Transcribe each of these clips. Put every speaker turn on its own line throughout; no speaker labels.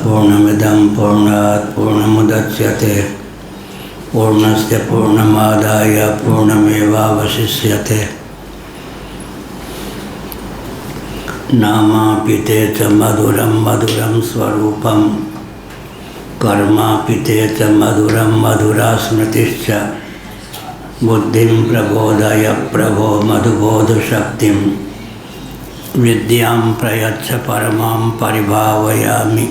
पूर्णमिदं पूर्णात् पूर्णमुदच्यते पूर्णस्य पूर्णमादाय पूर्णमेवावशिष्यते। नामापिते च मधुरं मधुरं स्वरूपं कर्मापिते च मधुरं मधुरा स्मृतिश्च। बुद्धिं प्रबोधय प्रभो मधुबोधशक्तिं विद्यां प्रयच्छ परमां परिभावयामि।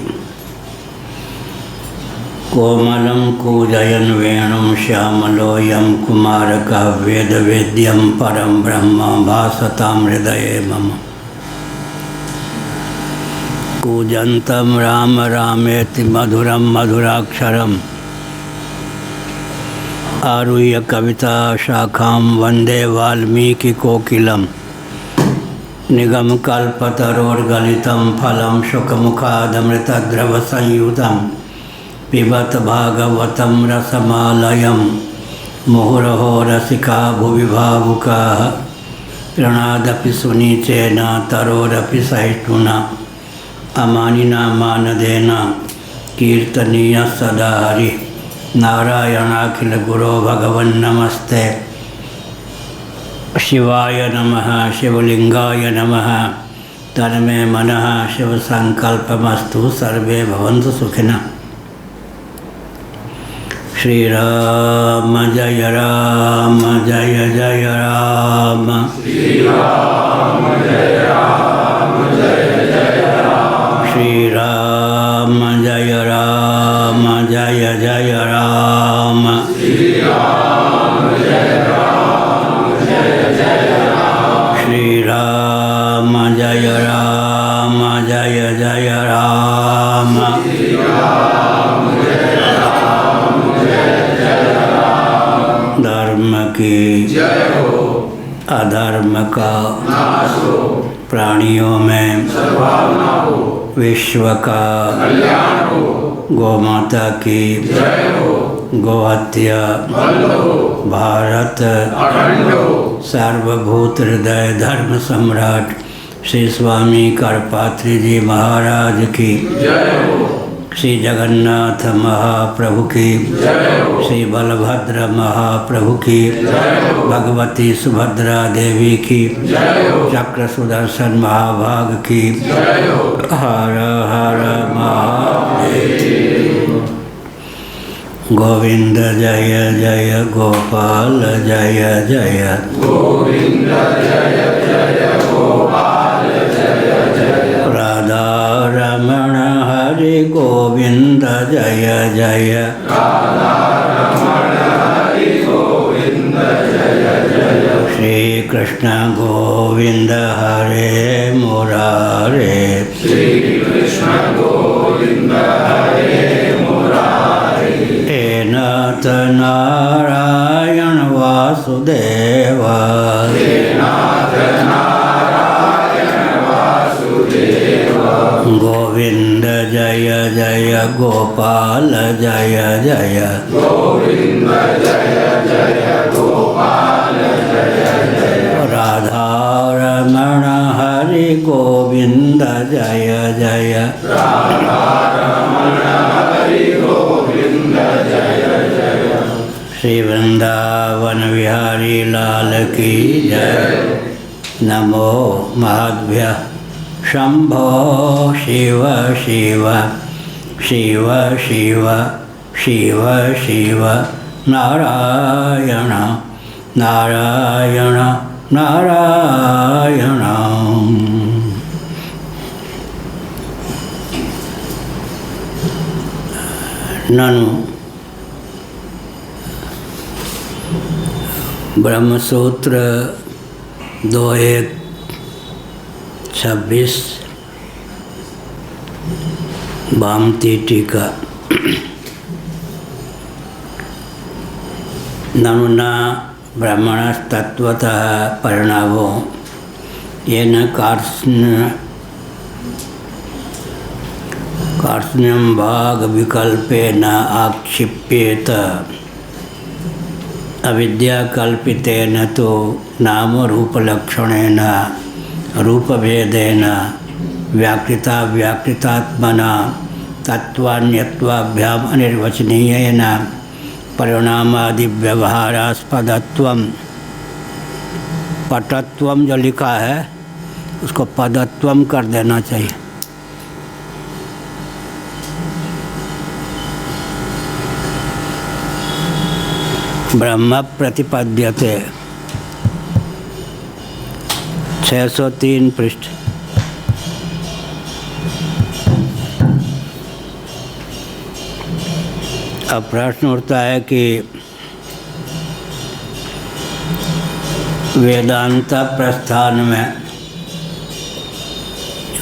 कोमलं कूजयन् वेणुं श्यामलोऽयं कुमारकः वेदवेद्यं परं ब्रह्म भासतां हृदये मम। कूजन्तं राम रामेति मधुरं मधुराक्षरम् आरुह्य कविता शाखां वन्दे वाल्मीकिकोकिलं। निगमकल्पतरोर्गलितं फलं शुकमुखादमृतद्रवसंयुतं पिबत भागवतं रसमालयं। मुहुरहो रसिका भुवि भावुकाः प्रणादपि सुनीचेन तरोरपि सहिष्णुना। अमानिना मानदेन कीर्तनीयः सदा हरिः। नारायणाखिल गुरो भगवन् नमस्ते। शिवाय नमः शिवलिंगाय नमः। तन्मे मनः शिवसंकल्पमस्तु सर्वे भवन्तु सुखिनः। श्रीराम जय राम जय जय राम।
श्रीराम जय राम जय जय राम।
श्रीराम जय राम जय जय राम।
श्रीराम जय राम जय जय राम।
श्रीराम जय राम जय जय राम।
श्रीराम जय राम जय जय राम।
धर्म की
जय हो,
अधर्म का
नाश हो,
प्राणियों में
सद्भावना हो,
विश्व का
कल्याण हो,
गौमाता की
जय हो,
गोहत्या
बल हो,
भारत
अखंड हो।
सार्वभूत हृदय धर्म सम्राट श्री स्वामी करपात्री जी महाराज की
जय हो,
श्री जगन्नाथ महाप्रभु की
जय हो,
श्री बलभद्र महाप्रभु की
जय हो,
भगवती सुभद्रा देवी की
जय हो,
चक्र सुदर्शन महाभाग की
जय हो।
हर हर महादेव। गोविंद जय जय गोपाल जय जय।
गोविंद जय जय गोपाल जय जय।
राधा रमण हरि गोविंद जय जय।
राधा रमण हरि गोविंद जय जय।
श्री कृष्ण गोविंद हरे मुरारे।
श्री कृष्ण गोविंद हरे मुरारी।
हे नाथ नारायण वासुदेव।
हे नाथ नारायण वासुदेव।
गोविंद जय जय गोपाल जय जय।
गोविंद जय जय गोपाल जय जय।
राधा रमण हरि गोविंद जय जय।
राधा रमण हरि गोविंद जय जय।
श्री वृंदावन विहारी लाल की जय। नमो महाभ्यः। शंभो शिव शिव शिव शिव शिव शिव नारायण नारायण नारायण। ननु ब्रह्मसूत्र 2.1.26 भामती टीका। ननु न ब्रह्मणस्तत्त्वतः परिणामो येन कार्ष्ण्यं भागविकल्पेन आक्षिप्येत। अविद्याकल्पितेन तो नामरूपलक्षणेन रूपभेदेन व्याकृतात्मना तत्वान्यत्वाभ्याम अनिर्वचनीयेन परिणामादि व्यवहारास्पदत्वम। पटत्वम जो लिखा है उसको पदत्वम कर देना चाहिए। ब्रह्म प्रतिपद्यते 603 पृष्ठ। अब प्रश्न उठता है कि वेदांत प्रस्थान में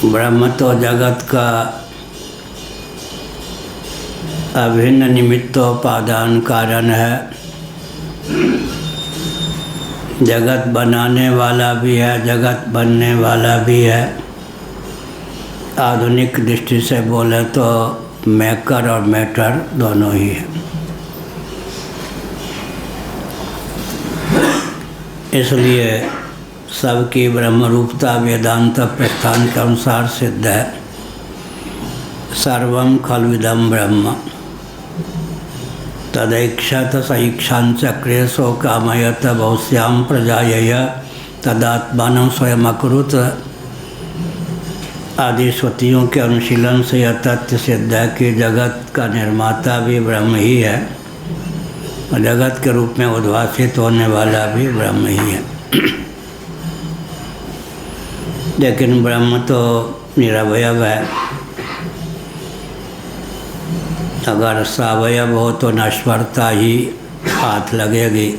ब्रह्म तो जगत का अभिन्न निमित्तोपादान कारण है, जगत बनाने वाला भी है, जगत बनने वाला भी है। आधुनिक दृष्टि से बोले तो मेकर और मैटर दोनों ही है। इसलिए सबकी ब्रह्मरूपता वेदांत प्रस्थान के अनुसार सिद्ध है। सर्वं खल्विदं ब्रह्म तदैक्षत सईक्षांचक्रे सो कामयत बहुश्याम प्रजायय तदात्मानं स्वयं अकुरुत आदि श्रुतियों के अनुशीलन से यह तथ्य सिद्ध है कि जगत का निर्माता भी ब्रह्म ही है और जगत के रूप में उद्भासित होने वाला भी ब्रह्म ही है। लेकिन ब्रह्म तो निरवयव है। अगर सावयव हो तो नश्वरता ही हाथ लगेगी।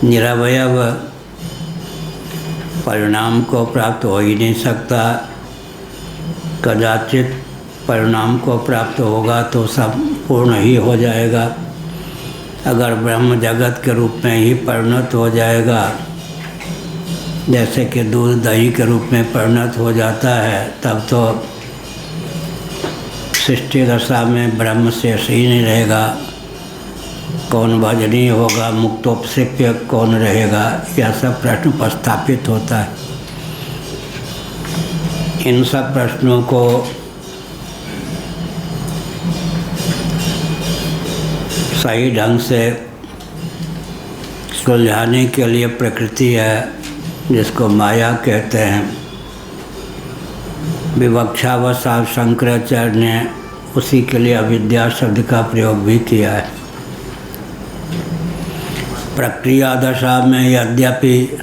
निरवयव परिणाम को प्राप्त हो ही नहीं सकता। कदाचित परिणाम को प्राप्त होगा तो सब पूर्ण ही हो जाएगा। अगर ब्रह्म जगत के रूप में ही परिणत हो जाएगा, जैसे कि दूध दही के रूप में परिणत हो जाता है, तब तो सृष्टि दशा में ब्रह्म शेष ही नहीं रहेगा। कौन भजनीय होगा, मुक्तोपसेव्य कौन रहेगा, यह सब प्रश्न उपस्थापित होता है। इन सब प्रश्नों को सही ढंग से सुलझाने के लिए प्रकृति है, जिसको माया कहते हैं। विवक्षावसाव शंकराचार्य ने उसी के लिए अविद्या शब्द का प्रयोग भी किया है। प्रक्रिया दशा में यद्यपि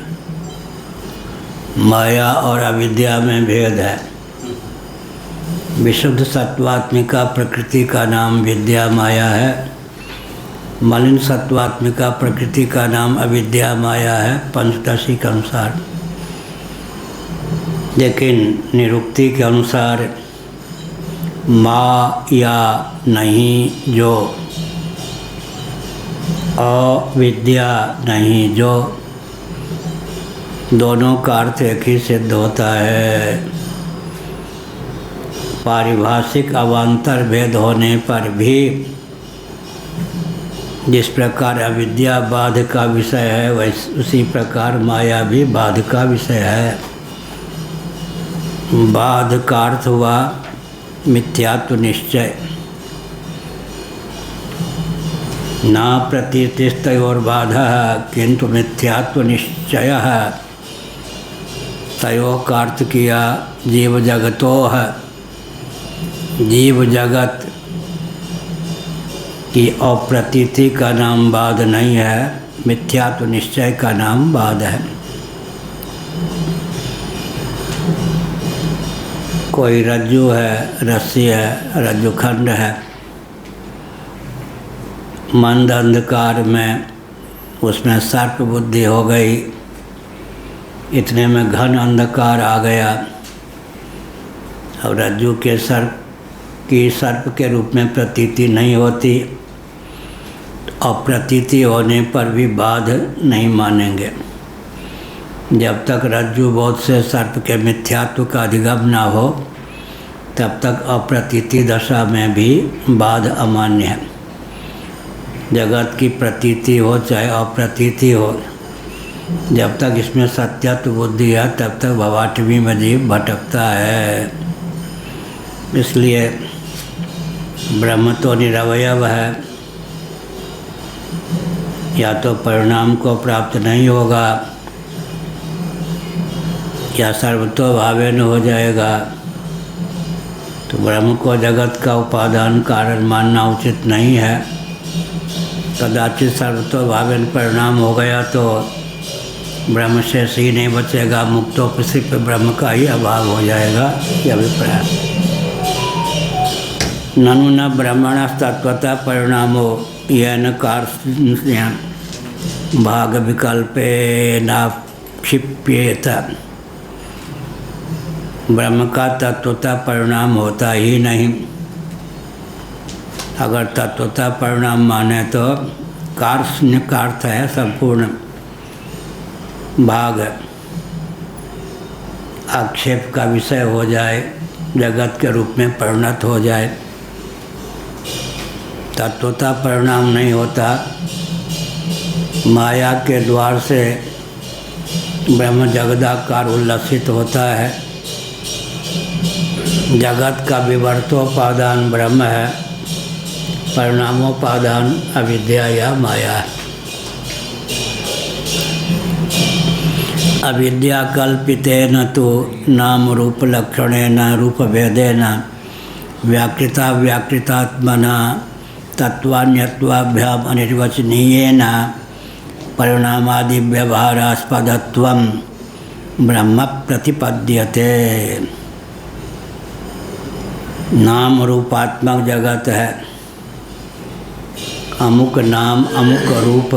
माया और अविद्या में भेद है। विशुद्ध सत्वात्मिका प्रकृति का नाम विद्या माया है, मलिन सत्वात्मिका प्रकृति का नाम अविद्या माया है पंचदशी के अनुसार। लेकिन निरुक्ति के अनुसार माया नहीं जो, अविद्या नहीं जो, दोनों का अर्थ एक ही सिद्ध होता है। पारिभाषिक अवान्तर भेद होने पर भी जिस प्रकार अविद्या बाध का विषय है, वैसे उसी प्रकार माया भी बाध का विषय है। बाध का अर्थ हुआ मिथ्यात्व निश्चय। ना प्रतीतिस्तयोर्बाधः किंतु मिथ्यात्व निश्चय है। तयोः का अर्थ किया जीव जगतोः। जीव जगत की अप्रतीति का नाम बाध नहीं है, मिथ्यात्व निश्चय का नाम बाध है। कोई रज्जु है, रस्सी है, रज्जुखंड है। मंद अंधकार में उसमें सर्प बुद्धि हो गई, इतने में घन अंधकार आ गया। और रज्जु के सर्प की सर्प के रूप में प्रतीति नहीं होती, और प्रतीति होने पर भी बाध नहीं मानेंगे। जब तक रज्जु बोध से सर्प के मिथ्यात्व का अधिगम न हो, तब तक अप्रतीति दशा में भी बाध अमान्य है। जगत की प्रतीति हो चाहे अप्रतीति हो, जब तक इसमें सत्यत्व बुद्धि है तब तक भवाटवी में जीव भटकता है। इसलिए ब्रह्म तो निरवयव है, या तो परिणाम को प्राप्त नहीं होगा या सर्वतो भावेन हो जाएगा। तो ब्रह्म को जगत का उपादान कारण मानना उचित नहीं है। कदाचित सर्वतो भावेन परिणाम हो गया तो ब्रह्म शेष ही नहीं बचेगा, मुक्तोपसी पे ब्रह्म का ही अभाव हो जाएगा, ये अभिप्राय। ननु न ब्रह्मण तत्वतः परिणामो येन कार्य भाग विकल्पे नाक्षिप्येत। ब्रह्म का तत्वतः परिणाम होता ही नहीं। अगर तत्वतः परिणाम माने तो कार्य का अर्थ है संपूर्ण भाग आक्षेप का विषय हो जाए, जगत के रूप में परिणत हो जाए। तत्वतः परिणाम नहीं होता। माया के द्वार से ब्रह्म जगदाकार उल्लसित होता है। जगत का विवर्तोपादान ब्रह्म है, परिणामोपादान अविद्या या माया है। अविद्या कल्पितेन तो नाम रूप लक्षणेन रूप भेदेन व्याकृता व्याकृतात्मना तत्वान्यत्वाभ्याम अनिर्वचनीयेन परिणामादि व्यवहारास्पदत्वं ब्रह्म प्रतिपद्यते। नाम रूपात्मक जगत है। अमुक नाम अमुक रूप,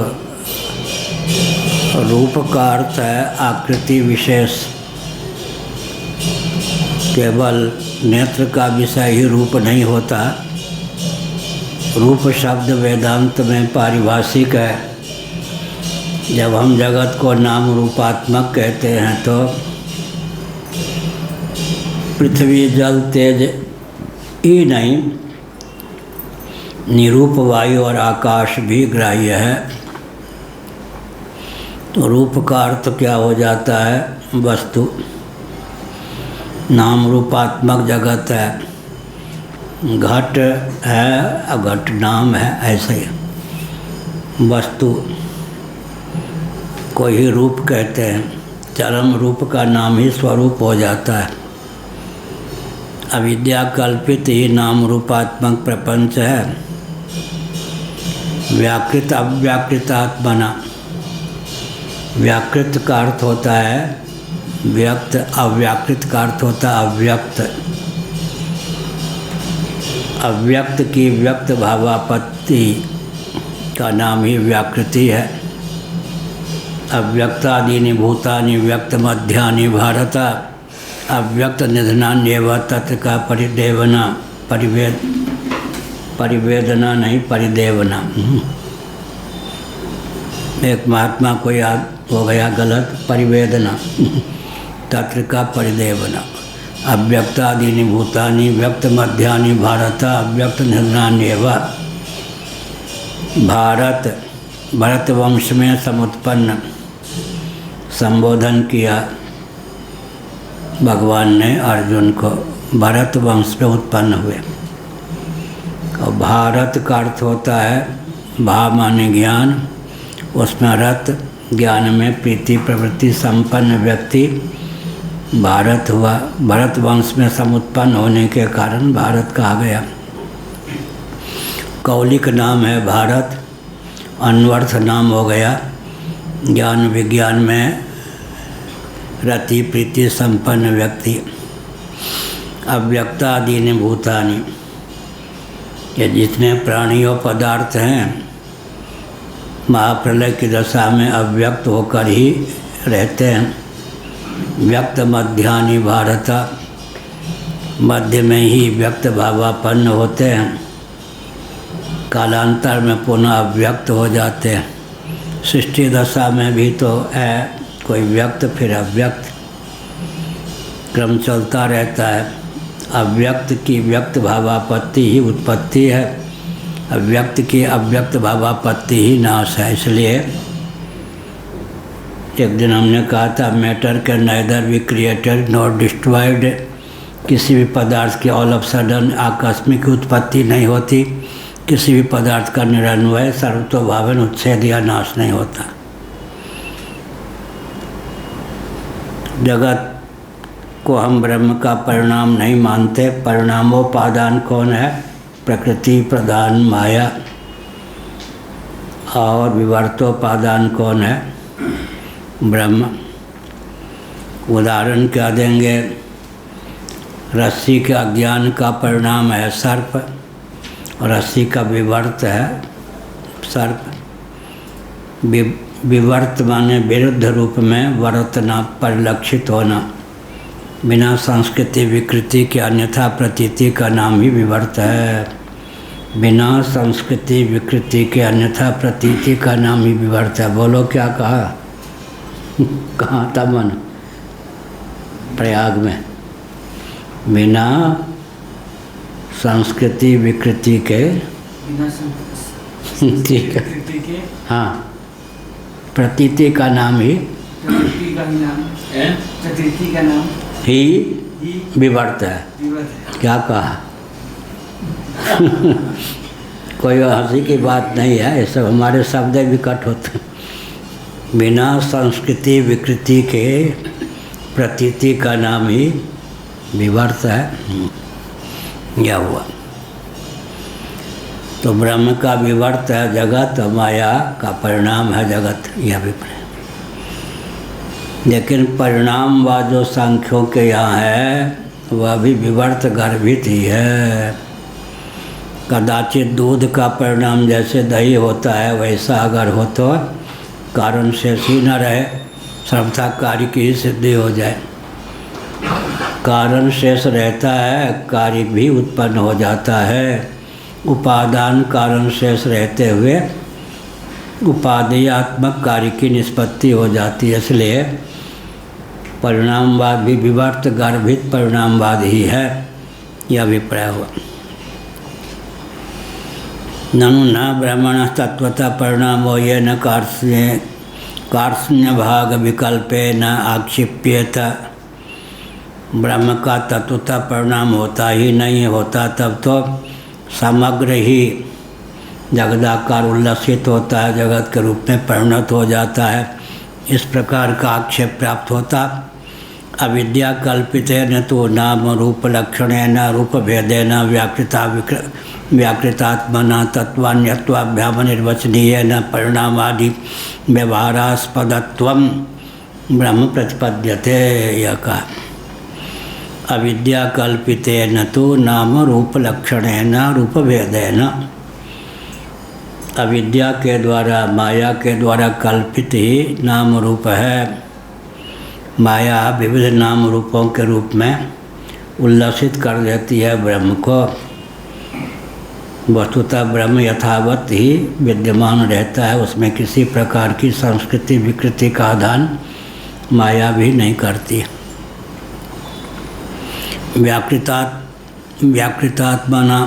रूप का अर्थ है आकृति विशेष। केवल नेत्र का विषय ही रूप नहीं होता। रूप शब्द वेदांत में पारिभाषिक है। जब हम जगत को नाम रूपात्मक कहते हैं तो पृथ्वी जल तेज ही नहीं, निरूप वायु और आकाश भी ग्राह्य है। तो रूप का अर्थ क्या हो जाता है? वस्तु। नाम रूपात्मक जगत है। घट है और घट नाम है, ऐसे ही वस्तु को ही रूप कहते हैं। चरम रूप का नाम ही स्वरूप हो जाता है। अविद्या कल्पित ही नाम रूपात्मक प्रपंच है। व्याकृत अव्याकृतात्मना, व्याकृत का अर्थ होता है व्यक्त, अव्याकृत का अर्थ होता है अव्यक्त। अव्यक्त की व्यक्त भावापत्ति का नाम ही व्याकृति है। अव्यक्तादीनि भूतानि व्यक्त मध्यानि भारत अव्यक्त निधनान्येव तत्र का परिदेवना, परिवेदना नहीं परिदेवना। एक महात्मा को याद हो गया गलत, परिवेदना तत्र का परिदेवना। अव्यक्तादीनि भूतानि व्यक्त मध्यानि भारत अव्यक्त निधनान्येव। भारत, भरत वंश में समुत्पन्न संबोधन किया भगवान ने अर्जुन को। भरत वंश में उत्पन्न हुए। और भारत का अर्थ होता है भा माने ज्ञान, उसमें रत ज्ञान में प्रीति प्रवृत्ति संपन्न व्यक्ति भारत हुआ। भरत वंश में समुत्पन्न होने के कारण भारत कहा गया। कौलिक नाम है भारत, अन्वर्थ नाम हो गया। ज्ञान विज्ञान में रति प्रीति संपन्न व्यक्ति। अव्यक्तादीनि भूतानि, ये जितने प्राणियों पदार्थ हैं महाप्रलय की दशा में अव्यक्त होकर ही रहते हैं। व्यक्त मध्यानि भारत, मध्य में ही व्यक्त भावापन्न होते हैं। कालांतर में पुनः अव्यक्त हो जाते हैं। सृष्टि दशा में भी तो है, कोई व्यक्त फिर अव्यक्त, क्रम चलता रहता है। अव्यक्त की व्यक्त भावापत्ति ही उत्पत्ति है, अव्यक्त की अव्यक्त भावापत्ति ही नाश है। इसलिए एक दिन हमने कहा था matter can neither be created not destroyed किसी भी पदार्थ की ऑल ऑफ सडन आकस्मिक उत्पत्ति नहीं होती, किसी भी पदार्थ का निरन्वय सर्वतोभावन उच्छेद या नाश नहीं होता। जगत को हम ब्रह्म का परिणाम नहीं मानते। परिणामोपादान कौन है? प्रकृति प्रधान माया। और विवर्तोपादान कौन है? ब्रह्म। उदाहरण क्या देंगे? रस्सी के अज्ञान का परिणाम है सर्प, और रस्सी का विवर्त है सर्प। विवर्त माने विरुद्ध रूप में वर्तना, परिलक्षित होना। बिना संस्कृति विकृति के अन्यथा प्रतीति का नाम ही विवर्त है। बिना संस्कृति विकृति के अन्यथा प्रतीति का नाम ही विवर्त है। बोलो क्या कहा? कहाँ था मन? प्रयाग में। बिना संस्कृति विकृति के, ठीक है, हाँ, प्रतीति का नाम ही,
प्रकृति का ही नाम, प्रकृति का नाम
ही विवर्त है। क्या कहा? कोई हंसी की बात नहीं है, ये सब हमारे शब्द विकट होते हैं। बिना संस्कृति विकृति के प्रतीति का नाम ही विवर्त है। यह हुआ। तो ब्रह्म का विवर्त है जगत, माया का परिणाम है जगत, यह अभिप्राय। लेकिन परिणामवाद जो सांख्यों के यहाँ है वह भी विवर्त गर्भित ही है। कदाचित दूध का परिणाम जैसे दही होता है वैसा अगर हो तो कारण शेष ही न रहे, सर्वथा कार्य की सिद्धि हो जाए। कारण शेष रहता है, कार्य भी उत्पन्न हो जाता है। उपादान कारण शेष रहते हुए उपादेयात्मक कार्य की निष्पत्ति हो जाती है। इसलिए परिणामवाद भी विवर्त गर्भित परिणामवाद ही है, यह अभिप्राय हुआ। ननु न ब्रह्मण तत्वतः परिणामो ये न कार्ष्ण्य भाग विकल्पे न आक्षिप्येत। ब्रह्म का तत्वतः परिणाम होता ही नहीं होता, तब तो समग्र ही जगदाकार उल्लसित होता है, जगत के रूप में परिणत हो जाता है। इस प्रकार का आक्षेप प्राप्त होता। अविद्या कल्पितेन तो नाम रूप लक्षणेन रूप भेदेन व्याकृतात्मना तत्वान्यत्वाभ्याम निर्वचनीयेन परिणामादि व्यवहारास्पदत्वं ब्रह्म प्रतिपद्यते। यह कहा अविद्या कल्पितेन तो नाम रूप लक्षणेन रूप भेदेन। अविद्या के द्वारा, माया के द्वारा कल्पित ही नाम रूप है। माया विविध नाम रूपों के रूप में उल्लसित कर देती है ब्रह्म को। वस्तुतः ब्रह्म यथावत ही विद्यमान रहता है, उसमें किसी प्रकार की संस्कृति विकृति का आधान माया भी नहीं करती। व्याकृतात्मना,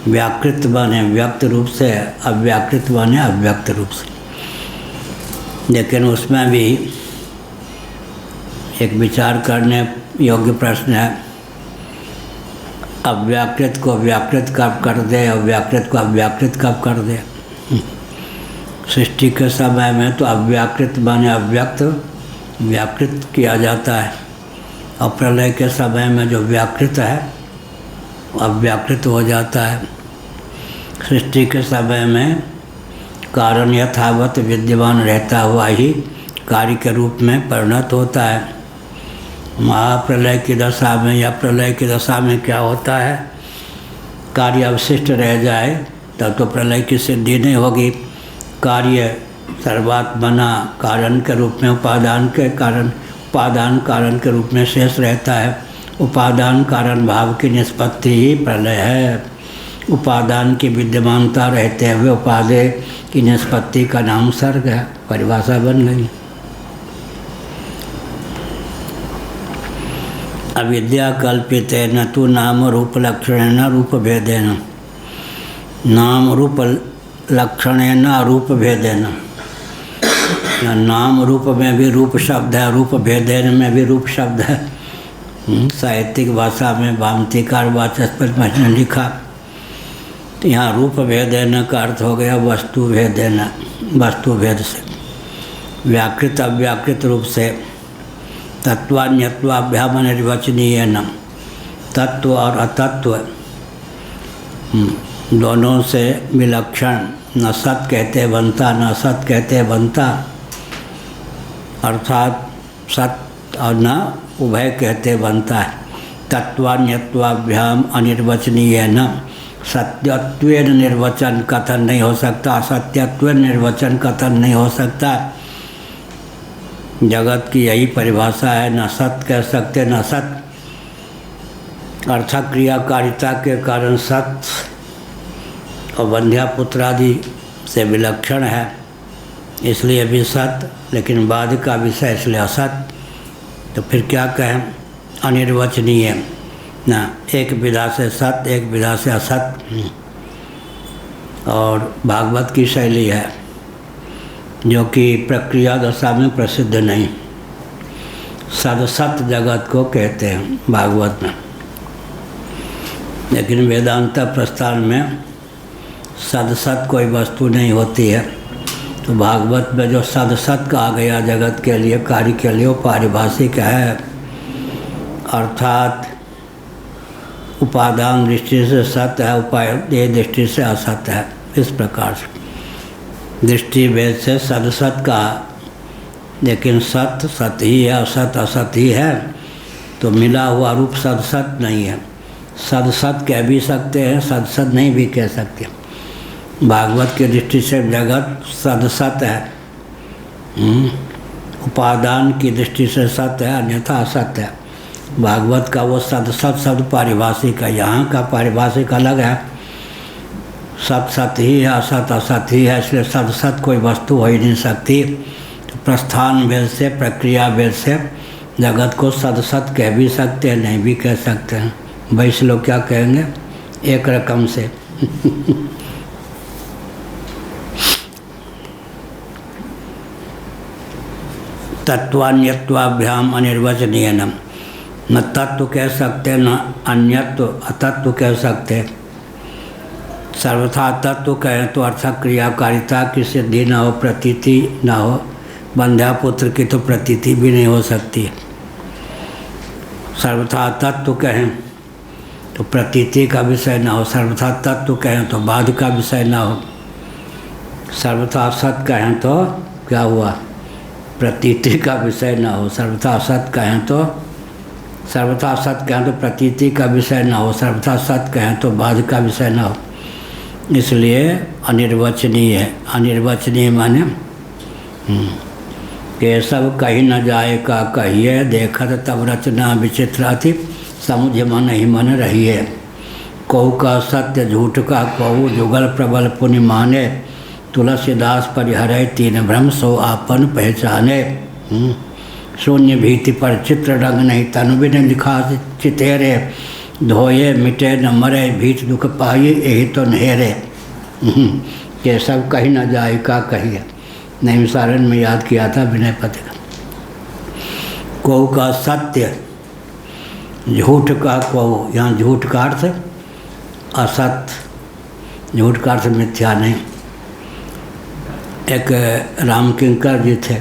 व्याकृत बने व्यक्त रूप से, अव्याकृत बने अव्यक्त रूप से। लेकिन उसमें भी एक विचार करने योग्य प्रश्न है, अव्याकृत को व्याकृत कब कर दे, अव्याकृत को अव्याकृत कब कर दे। सृष्टि के समय में तो अव्याकृत बने अव्यक्त व्याकृत किया जाता है, और प्रलय के समय में जो व्याकृत है अव्याकृत हो जाता है। सृष्टि के समय में कारण यथावत विद्यमान रहता हुआ ही कार्य के रूप में परिणत होता है। महाप्रलय की दशा में या प्रलय की दशा में क्या होता है, कार्य अवशिष्ट रह जाए तब तो प्रलय की सिद्धि नहीं होगी। कार्य सर्वात्मना कारण के रूप में उपादान कारण के रूप में शेष रहता है। उपादान कारण भाव की निष्पत्ति ही प्रलय है। उपादान की विद्यमानता रहते हुए उपादेय की निष्पत्ति का नाम सर्ग है। परिभाषा बन गई। अविद्या कल्पितेन तु नाम रूप लक्षणेन रूप भेदेन। नाम रूप लक्षणेन रूप भेदेन। नाम रूप में भी रूप शब्द है, रूप भेदेन में भी रूप शब्द है। साहित्यिक भाषा में भामतीकार वाचस्पति ने लिखा, तो यहाँ रूप भेदेन का अर्थ हो गया वस्तु भेदेन, वस्तु भेद से, व्याकृत अव्याकृत रूप से, तत्वान्यत्वाभ्याम निर्वचनीय न, तत्व और अतत्व दोनों से विलक्षण, न सत कहते बनता न असत कहते बनता, अर्थात सत और न उभय कहते बनता है। तत्वान्यत्वाभ्याम अनिर्वचनीय न, सत्यत्वेन निर्वचन कथन नहीं हो सकता, असत्यत्वेन निर्वचन कथन नहीं हो सकता। जगत की यही परिभाषा है, न सत कह सकते न सत, अर्थक क्रियाकारिता के कारण सत और बंध्यापुत्र आदि से विलक्षण है, इसलिए भी सत, लेकिन बाद का विषय इसलिए असत। तो फिर क्या कहें, अनिर्वचनीय ना, एक विधा से सत एक विधा से असत। और भागवत की शैली है जो कि प्रक्रिया दशा में प्रसिद्ध नहीं, सदसत जगत को कहते हैं भागवत में, लेकिन वेदांत प्रस्थान में सदसत कोई वस्तु नहीं होती है। तो भागवत में जो सदसत कहा गया जगत के लिए, कार्य के लिए, वो पारिभाषिक है, अर्थात उपादान दृष्टि से सत्य है, उपादेय दृष्टि से असत्य है। इस प्रकार से दृष्टि भेद से सदसत कहा, लेकिन सत्य सत्य ही है, असत असत ही है, तो मिला हुआ रूप सदसत नहीं है। सदसत कह भी सकते हैं, सदसत नहीं भी कह सकते। भागवत की दृष्टि से जगत सदसत है, उपादान की दृष्टि से सत्य है, अन्यथा असत्य है। भागवत का वो सदसत शब्द पारिभाषिक है, यहाँ का पारिभाषिक अलग है। सत सत ही है, असत असत ही है, इसलिए सदसत कोई वस्तु हो ही नहीं सकती। तो प्रस्थान भेद से, प्रक्रिया भेद से जगत को सदसत कह भी सकते हैं, नहीं भी कह सकते हैं। वैसे लोग क्या कहेंगे, एक रकम से। तत्वान्यत्वाभ्याम अनिर्वचनीय न तत्व कह सकते न अन्यत्व अतत्व कह सकते। सर्वथा तत्व कहें तो अर्थक क्रियाकारिता की सिद्धि न हो, प्रतीति न हो। बंध्यापुत्र की तो प्रतीति भी नहीं हो सकती। सर्वथा तत्व कहें तो प्रतीति का विषय न हो, सर्वथा तत्व कहें तो बाद का विषय न हो। सर्वथा सत कहें तो क्या हुआ, प्रतीति का विषय न हो। सर्वथा सत कहें तो, सर्वथा सत कहें तो प्रतीति का विषय न हो, सर्वथा सत कहें तो बाद का विषय न हो। इसलिए अनिर्वचनीय है। अनिर्वचनीय माने कि सब कही न जाए का कहिए, देखत तब रचना विचित्राति, समुझ मन ही मन रहिए। कहू का सत्य झूठ का कहू, जुगल प्रबल पुण्य माने। तुलसीदास परिहरे तीन भ्रम सो आपन पहचाने। शून्य भीति पर चित्र रंग नहीं, तनु बिन लिखा चितेरे। धोए मिटे न मरे, भीत दुख पाई यही तो नहेरे। ये सब कही न जाए का कहिए, नैमिषारण्य में याद किया था विनय पति का। कहू का सत्य, झूठ का कहू, यहाँ झूठ का अर्थ असत, झूठ का अर्थ मिथ्या नहीं। एक राम किंकर जी थे,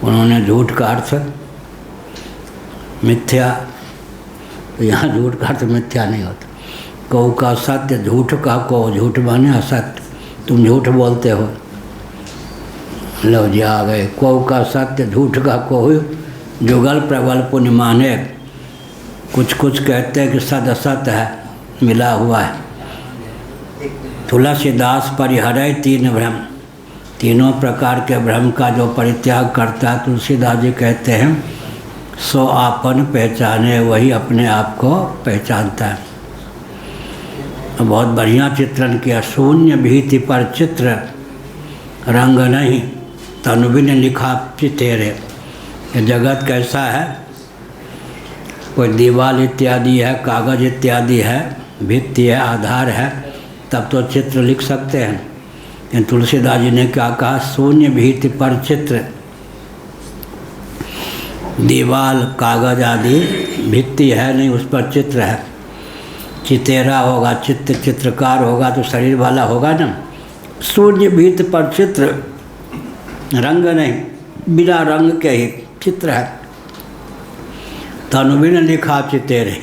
उन्होंने झूठ का अर्थ मिथ्या, तो यहाँ झूठ का अर्थ मिथ्या नहीं होता। कहू का सत्य, झूठ का कहो, झूठ माने असत्य, तुम झूठ बोलते हो। लो जी आ गए। कहू का सत्य, झूठ का कहो, जुगल प्रबल पुण्य माने। कुछ कुछ कहते हैं कि सद असत है, मिला हुआ है। तुलसीदास परिहरे तीन भ्रम, तीनों प्रकार के भ्रम का जो परित्याग करता है, तुलसीदास जी कहते हैं सो आपन पहचाने, वही अपने आप को पहचानता है। बहुत बढ़िया चित्रण किया। शून्य भीति पर चित्र रंग नहीं, तनु बिन लिखा चितेरे। ये जगत कैसा है, कोई दीवार इत्यादि है, कागज इत्यादि है, भित्ति है, आधार है, तब तो चित्र लिख सकते हैं। लेकिन तुलसीदास जी ने क्या कहा, शून्य भीति पर चित्र, दीवार कागज आदि भित्ति है नहीं, उस पर चित्र है। चितेरा होगा, चित्रकार होगा तो शरीर वाला होगा ना। शून्य भित्त पर चित्र, रंग नहीं, बिना रंग के ही चित्र है। तनुबिन लिखा चितेरे,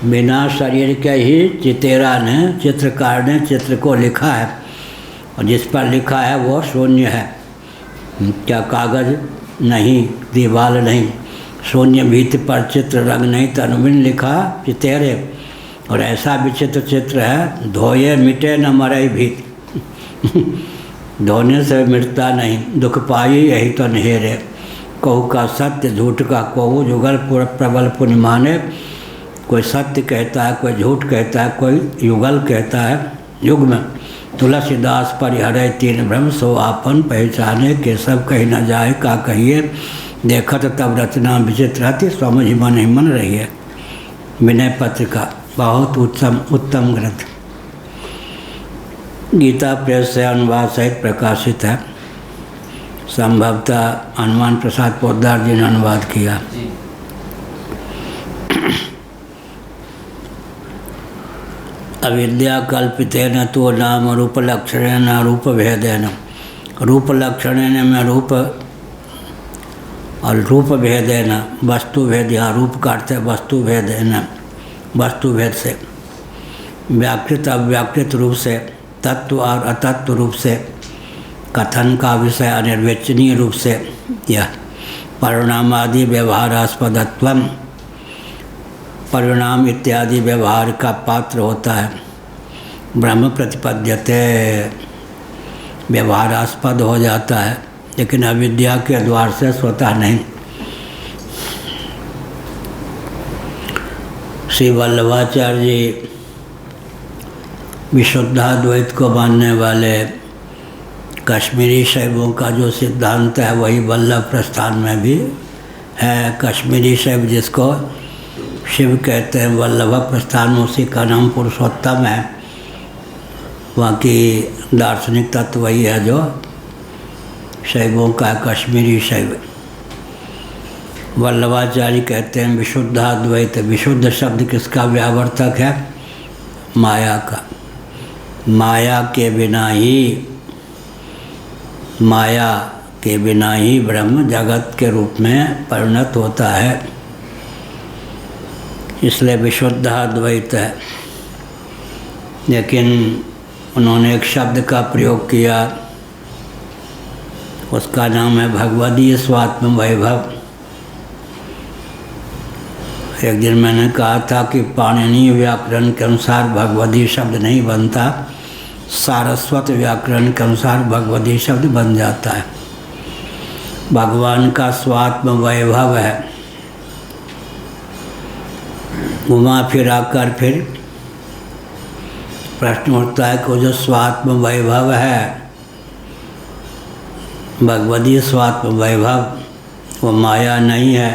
बिना शरीर के ही चितेरा ने, चित्रकार ने चित्र को लिखा है, और जिस पर लिखा है वो शून्य है। क्या कागज नहीं, दीवार नहीं, शून्य भित्ति पर चित्र, रंग नहीं, तनुबिन लिखा चितेरे। और ऐसा विचित्र चित्र है, धोए मिटे न मरे भीत धोने से मिटता नहीं, दुख पाई यही तो नहेरे। कहू का सत्य, झूठ का कहू, जुगल प्रबल पुण्य माने। कोई सत्य कहता है, कोई झूठ कहता है, कोई युगल कहता है। युग में तुलसीदास परिहरे तीन भ्रम, सो आपन पहचाने, के सब कही न जाए का कहिए। देखत तब रचना विचित्र, समझ मन ही मन रही है। विनय पत्र का बहुत उत्तम ग्रंथ, गीता प्रेस से अनुवाद सहित प्रकाशित है। संभवतः हनुमान प्रसाद पोद्दार जी ने अनुवाद किया। अविद्या कल्पितेन तो नाम रूप लक्षणेन रूप भेदेन। रूप लक्षणेन में रूप और रूप भेदेन वस्तु भेद, यहाँ रूप का अर्थ है वस्तु भेदेन, वस्तु भेद से, व्याकृत अव्याकृत रूप से, तत्व और अतत्व रूप से, कथन का विषय अनिर्वचनीय रूप से, यह परिणामादि व्यवहारास्पदत्वम, परिणाम इत्यादि व्यवहार का पात्र होता है। ब्रह्म प्रतिपद्यते, व्यवहारास्पद हो जाता है, लेकिन अविद्या के द्वार से स्वतः नहीं। श्री वल्लभाचार्य जी विशुद्धाद्वैत को मानने वाले कश्मीरी शैवों का जो सिद्धांत है वही वल्लभ प्रस्थान में भी है। कश्मीरी शैव जिसको शिव कहते हैं, वल्लभ प्रस्थान उसी का नाम पुरुषोत्तम है। वहाँ की दार्शनिक तत्व वही है जो शैवों का कश्मीरी शैव। वल्लभाचार्य कहते हैं विशुद्धाद्वैत। विशुद्ध शब्द किसका व्यावर्तक है? माया का। माया के बिना ही ब्रह्म जगत के रूप में परिणत होता है, इसलिए विशुद्धाद्वैत है। लेकिन उन्होंने एक शब्द का प्रयोग किया, उसका नाम है भगवदीय स्वात्म वैभव। एक दिन मैंने कहा था कि पाणिनीय व्याकरण के अनुसार भगवदी शब्द नहीं बनता, सारस्वत व्याकरण के अनुसार भगवदी शब्द बन जाता है। भगवान का स्वात्म वैभव है। घुमा फिरा कर फिर प्रश्न उठता है कि जो स्वात्म वैभव है, भगवदी स्वात्म वैभव, वो माया नहीं है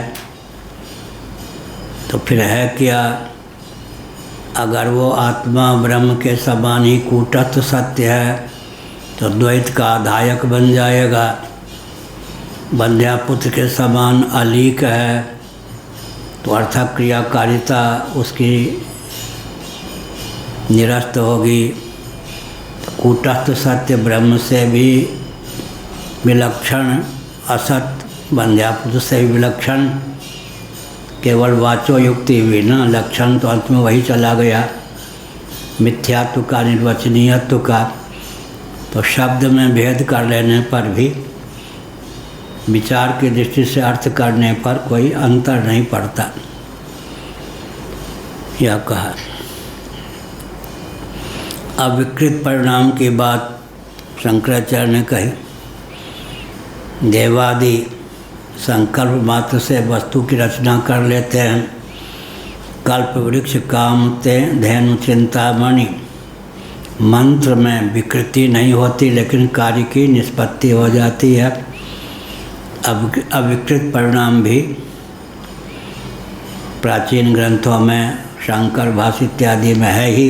तो फिर है क्या? अगर वो आत्मा ब्रह्म के समान ही कूटस्थ सत्य है तो द्वैत का आधायक बन जाएगा। बंध्यापुत्र के समान अलीक है तो अर्थक क्रियाकारिता उसकी निरस्त होगी। कूटस्थ सत्य ब्रह्म से भी विलक्षण, असत बंध्यापुत्र से भी विलक्षण, केवल वाचो युक्ति हुई ना, लक्षण तो अंत में वही चला गया, मिथ्यात्व का, निर्वचनीयत्व का। तो शब्द में भेद कर लेने पर भी विचार की दृष्टि से अर्थ करने पर कोई अंतर नहीं पड़ता, यह कहा। अविकृत परिणाम की बात शंकराचार्य ने कही। देवादि संकल्प मात्र से वस्तु की रचना कर लेते हैं। कल्प वृक्ष काम ते धेनु चिंतामणि, मंत्र में विकृति नहीं होती लेकिन कार्य की निष्पत्ति हो जाती है। अविकृत परिणाम भी प्राचीन ग्रंथों में, शंकर भाष्य इत्यादि में है ही।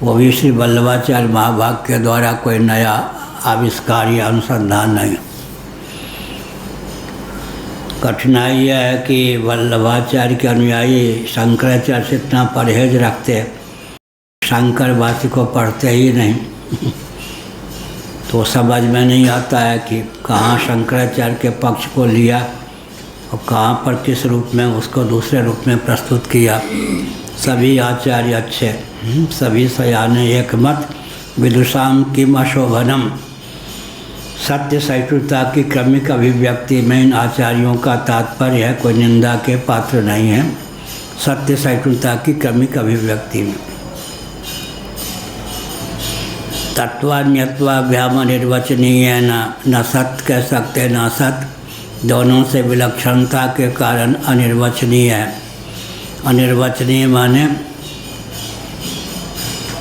वो भी श्री वल्लभाचार्य महाभाग के द्वारा कोई नया आविष्कार या अनुसंधान नहीं। कठिनाई यह है कि वल्लभाचार्य के अनुयायी शंकराचार्य से इतना परहेज रखते, शंकर भाष्य को पढ़ते ही नहीं। तो समझ में नहीं आता है कि कहाँ शंकराचार्य के पक्ष को लिया और कहाँ पर किस रूप में उसको दूसरे रूप में प्रस्तुत किया। सभी आचार्य अच्छे, सभी सयाने एक मत, विदुषाम किम अशोभनम। सत्य सहिष्णुता की क्रमिक अभिव्यक्ति में इन आचार्यों का तात्पर्य है, कोई निंदा के पात्र नहीं है। सत्य सहिष्णुता की क्रमिक अभिव्यक्ति में तत्वान्यत्वाभ्याम निर्वचनीय न सत्य कह सकते न सत, दोनों से विलक्षणता के कारण अनिर्वचनीय है। अनिर्वचनीय माने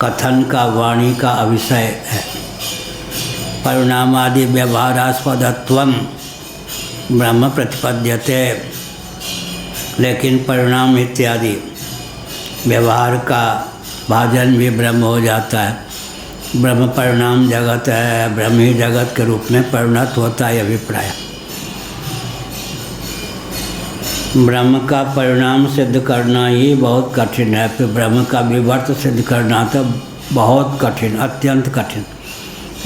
कथन का, वाणी का अविषय है। परिणामादि व्यवहारास्पदत्वम ब्रह्म प्रतिपद्यते, लेकिन परिणाम इत्यादि व्यवहार का भाजन भी ब्रह्म हो जाता है। ब्रह्म परिणाम जगत है, ब्रह्म ही जगत के रूप में परिणत होता है अभिप्राय। ब्रह्म का परिणाम सिद्ध करना ही बहुत कठिन है, फिर ब्रह्म का विवर्त सिद्ध करना तो बहुत कठिन, अत्यंत कठिन।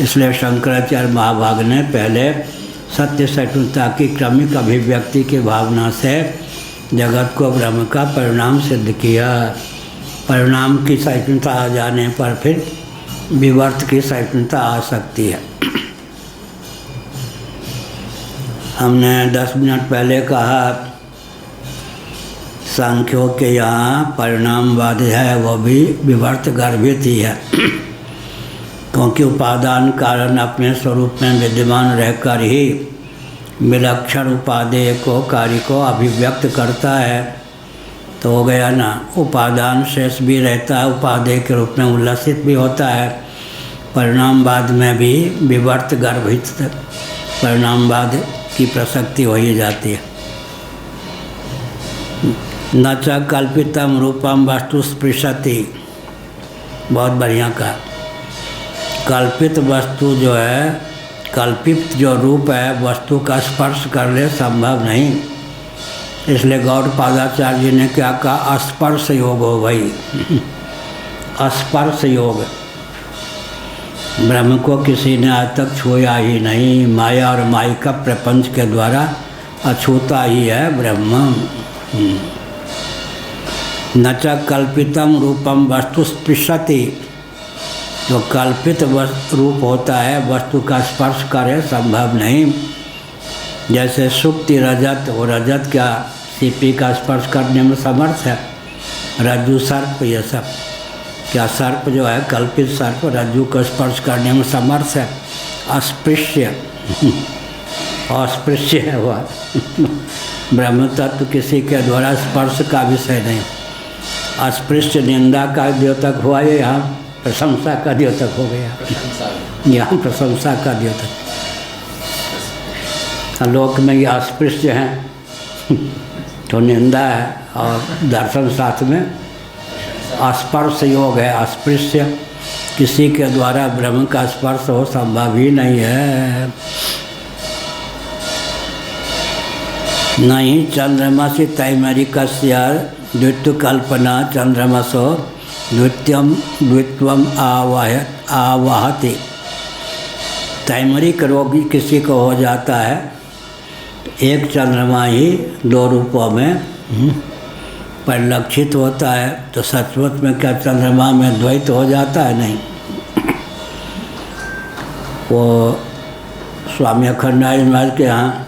इसलिए शंकराचार्य महाभाग ने पहले सत्य सहिष्णुता की क्रमिक अभिव्यक्ति की भावना से जगत को ब्रह्म का परिणाम सिद्ध किया। परिणाम की सहिष्णुता आ जाने पर फिर विवर्त की सहिष्णुता आ सकती है। हमने 10 मिनट पहले कहा सांख्यों के यहाँ परिणामवाद है, वो भी विवर्त गर्भित ही है, क्योंकि उपादान कारण अपने स्वरूप में विद्यमान रहकर ही विलक्षण उपादेय को कार्य को अभिव्यक्त करता है। तो हो गया ना, उपादान शेष भी रहता है, उपादेय के रूप में उल्लसित भी होता है। परिणामवाद में भी विवर्त गर्भित परिणामवाद की प्रसक्ति हो ही जाती है। न च कल्पितम रूपम वस्तु स्पृशति, बहुत बढ़िया कहा। कल्पित वस्तु जो है, कल्पित जो रूप है वस्तु का स्पर्श कर ले संभव नहीं। इसलिए गौड़पादाचार्य जी ने क्या कहा, स्पर्श योग हो भाई। स्पर्श योग, ब्रह्म को किसी ने आज तक छुआ ही नहीं। माया और मायिका प्रपंच के द्वारा अछूता ही है ब्रह्म। न च कल्पितम रूपम वस्तु स्पृशति, जो कल्पित रूप होता है वस्तु का स्पर्श करे संभव नहीं। जैसे सुक्ति रजत, वो रजत क्या सीपी का स्पर्श करने में समर्थ है? रज्जु सर्प, ये सब क्या सर्प जो है कल्पित सर्प रज्जु को स्पर्श करने में समर्थ है? अस्पृश्य, अस्पृश्य है वह। ब्रह्म तत्व किसी के द्वारा स्पर्श का विषय नहीं। अस्पृश्य निंदा का द्योतक हुआ, ये यहाँ प्रशंसा का द्योतक हो गया। यहाँ प्रशंसा का द्योतक। लोक में ये अस्पृश्य हैं तो निंदा है, और दर्शन शास्त्र में स्पर्श योग है। अस्पृश्य, किसी के द्वारा ब्रह्म का स्पर्श हो संभव ही नहीं है। नहीं चंद्रमसि तैमरिकस्य द्वित्व कल्पना चंद्रमसो द्वितीयम द्वित्वम आवाहति। तैमरिक रोगी किसी को हो जाता है, एक चंद्रमा ही 2 रूपों में परिलक्षित होता है, तो सचमुच में क्या चंद्रमा में द्वैत हो जाता है? नहीं। वो स्वामी अखंडानंद महाराज के यहाँ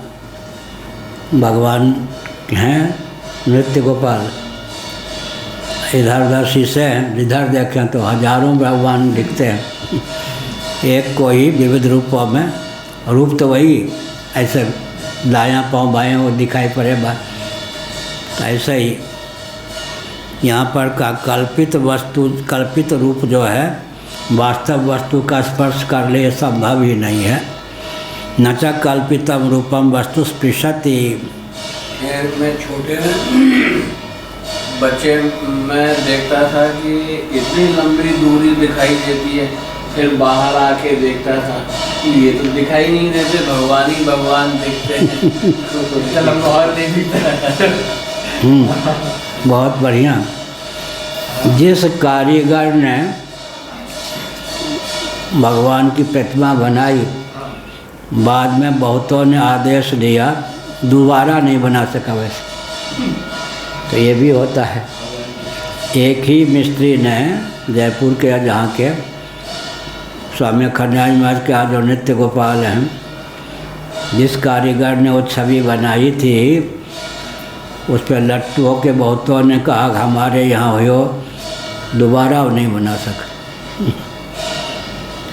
भगवान हैं नृत्य गोपाल, इधर उधर शीशे हैं, जिधर देखें तो हजारों भगवान दिखते हैं। एक को ही विविध रूपों में, रूप तो वही, ऐसे दायां पाँव बाएं वो दिखाई पड़े बात। तो ऐसे ही यहाँ पर का कल्पित वस्तु, कल्पित रूप जो है वास्तव वस्तु का स्पर्श कर ले संभव ही नहीं है। न च कल्पितम रूपम वस्तु स्पृशति।
मैं छोटे बच्चे में देखता था कि इतनी लंबी दूरी दिखाई देती है, फिर बाहर आके देखता था ये तो दिखाई नहीं देते, भगवान ही भगवान दिखते हैं। चलो बहुत नहीं दिखता।
बहुत बढ़िया। जिस कारीगर ने भगवान की प्रतिमा बनाई, बाद में बहुतों ने आदेश दिया दोबारा नहीं बना सका वैसे, तो ये भी होता है। एक ही मिस्त्री ने जयपुर के जहाँ के स्वामी खन्याज महाराज के आज जो नित्य गोपाल हैं, जिस कारीगर ने वो छवि बनाई थी, उस पर लट्टू हो के बहुतों ने कहा हमारे यहाँ हो, दोबारा वो नहीं बना सका।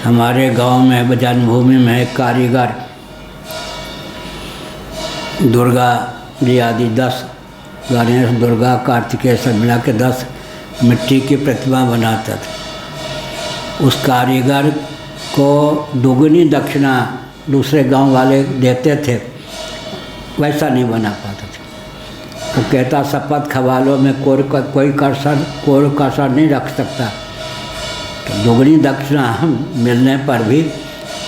हमारे गांव में जन्मभूमि में एक कारीगर दुर्गा जी आदि 10 गणेश दुर्गा कार्तिकेय सब मिला के 10 मिट्टी की प्रतिमा बनाता था। उस कारीगर को दोगुनी दक्षिणा दूसरे गांव वाले देते थे, वैसा नहीं बना पाता था। वो कहता शपथ खवा लो, मैं कोई कसर नहीं रख सकता। तो दोगुनी दक्षिणा मिलने पर भी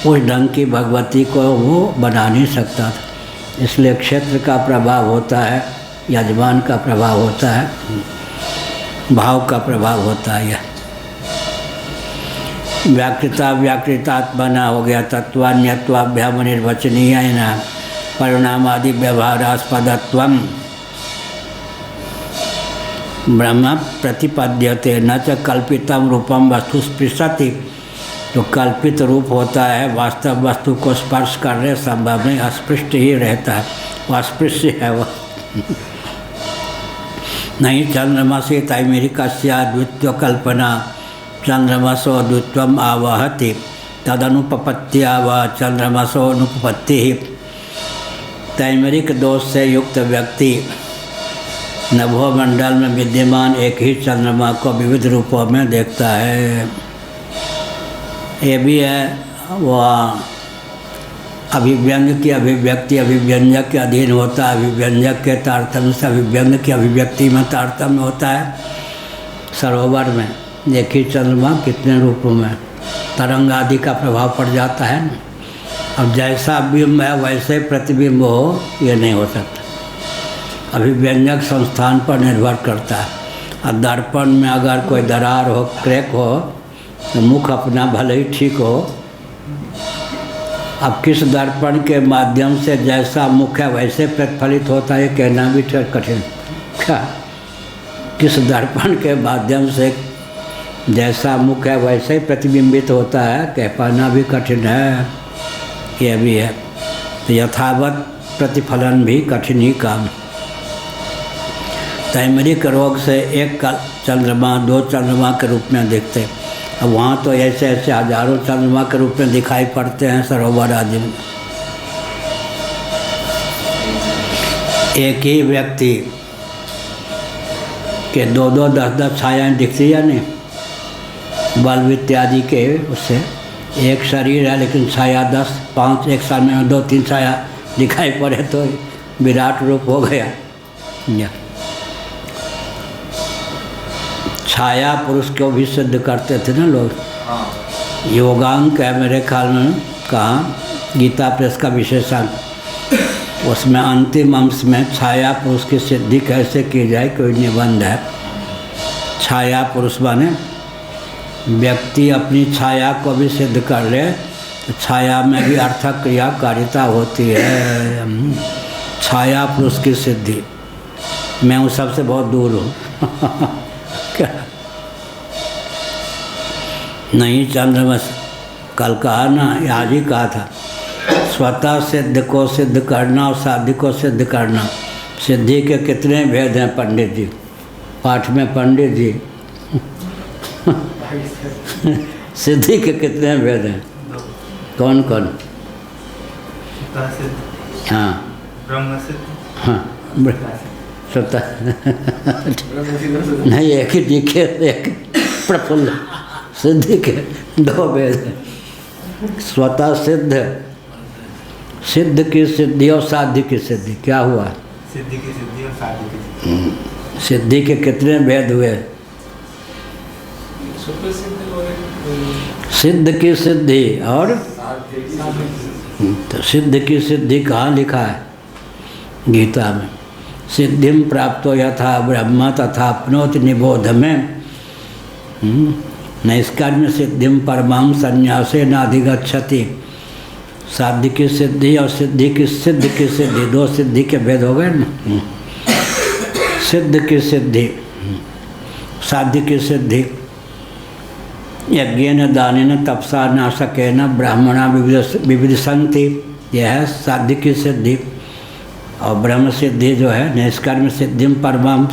उस ढंग की भगवती को वो बना नहीं सकता था। इसलिए क्षेत्र का प्रभाव होता है, यजमान का प्रभाव होता है, भाव का प्रभाव होता है। यह व्याकृता व्याकृतात्मना हो गया, तत्वान्यत्वाभ्याम निर्वचनीय न परिणामादि व्यवहारास्पदत्वम ब्रह्म प्रतिपद्यते न च कल्पितम रूपम वस्तु स्पृशति। जो कल्पित रूप होता है वास्तव वस्तु को स्पर्श करने संभव नहीं, अस्पृष्ट ही रहता है, वो अस्पृश्य है वो। नहीं चंद्रमसि तैमेरिकस्य द्वित्व कल्पना चंद्रमसो द्वित्वम आवहति तदनुपपत्त्या व चंद्रमसो अनुपपत्ति। तैमेरिक दोष से युक्त व्यक्ति नभोमंडल में विद्यमान एक ही चंद्रमा को विविध रूपों में देखता है। ये भी है वह अभिव्यंग की अभिव्यक्ति अभिव्यंजक के अधीन होता है, अभिव्यंजक के तारतम्य से अभिव्यंग की अभिव्यक्ति में तारतम्य होता है। सरोवर में एक ही चंद्रमा कितने रूपों में तरंग आदि का प्रभाव पड़ जाता है ना। अब जैसा बिंब है वैसे प्रतिबिंब हो, ये नहीं हो सकता। अभिव्यंजक संस्थान पर निर्भर करता है। और दर्पण में अगर कोई दरार हो, क्रैक हो, तो मुख अपना भले ही ठीक हो, अब किस दर्पण के माध्यम से जैसा मुख है वैसे प्रतिफलित होता है, कहना भी कठिन। क्या किस दर्पण के माध्यम से जैसा मुख है वैसे ही प्रतिबिंबित होता है, कह पाना भी कठिन है। यह भी है, तो यथावत प्रतिफलन भी कठिन ही काम। तैमरिक रोग से एक चंद्रमा 2 चंद्रमा के रूप में दिखते, अब वहाँ तो ऐसे ऐसे हजारों चंद्रमा के रूप में दिखाई पड़ते हैं सरोवर आदि में। एक ही व्यक्ति के 2-2 10-10 छायाएँ दिखती है नहीं, बल्ब इत्यादि के। उससे एक शरीर है लेकिन छाया 10-5 एक साल में 2-3 छाया दिखाई पड़े तो विराट रूप हो गया। छाया पुरुष को भी सिद्ध करते थे ना लोग। योगांक है मेरे ख्याल में, कहाँ गीता प्रेस का विशेषांक, उसमें अंतिम अंश में छाया पुरुष की सिद्धि कैसे की जाए कोई निबंध है। छाया पुरुष माने व्यक्ति अपनी छाया को भी सिद्ध कर ले, तो छाया में भी अर्थक क्रियाकारिता होती है। छाया पुरुष की सिद्धि, मैं उस सबसे बहुत दूर हूँ। नहीं चंद्रमा कल कहा ना, आज ही कहा था, स्वतः सिद्ध को सिद्ध करना और साध्य को सिद्ध करना। सिद्धि के कितने भेद हैं पंडित जी, पाठ में पंडित जी। सिद्धि के कितने भेद हैं, कौन कौन? हाँ
ब्रह्म सिद्ध,
हाँ स्वतः नहीं, एक ही दिखे, एक प्रफुल्ल। सिद्धि के 2 भेद हैं, स्वतः सिद्ध, सिद्ध की सिद्धि और साध्य की सिद्धि। क्या हुआ?
सिद्धि की सिद्धि और साध्य की सिद्धि।
सिद्धि के कितने भेद हुए? सिद्ध की सिद्धि और तो सिद्ध की सिद्धि कहाँ लिखा है? गीता में। सिद्धिम प्राप्तो यथा ब्रह्म तथाप्नोति निबोध में। नैष्कर्म्य सिद्धिम परमाम संन्यासे नाधिगच्छति। साध्य की सिद्धि और सिद्धि की सिद्धि, दो सिद्धि के भेद हो गए ना। सिद्ध की सिद्धि, साध्य की सिद्धि। यज्ञेन दानेन तपसा नाशकेन ब्राह्मणा विविधसन्ति, यह है साध्य की सिद्धि। और ब्रह्म सिद्धि जो है नैष्कर्म्य सिद्धिम परमाम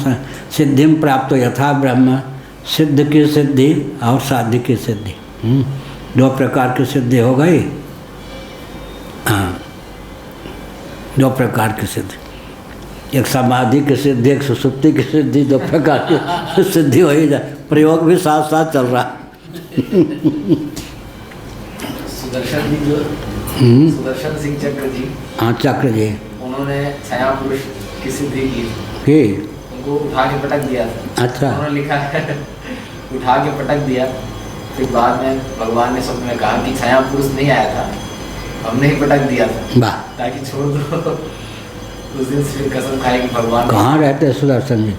सिद्धिम प्राप्त यथा ब्रह्म, सिद्ध की सिद्धि और साध्य की सिद्धि। दो प्रकार की सिद्धि हो गई। हाँ, दो प्रकार की सिद्धि, एक समाधि की सिद्धि, एक सुसुप्ति की सिद्धि। दो प्रकार की सिद्धि हो ही जाए, प्रयोग भी साथ साथ चल रहा।
सुदर्शन जी जो सुदर्शन सिंह चक्र जी,
हाँ चक्र जी,
उन्होंने छाया पुरुष की सिद्धि की। उनको उठा के पटक दिया था।
अच्छा।
उन्होंने लिखा है उठा के पटक दिया। फिर बाद में भगवान ने स्वप्न में कहा कि छाया पुरुष नहीं आया था, हमने ही पटक दिया था ताकि छोड़ दो। उस दिन से फिर कसम खाई कि भगवान।
कहाँ रहते हैं सुदर्शन जी?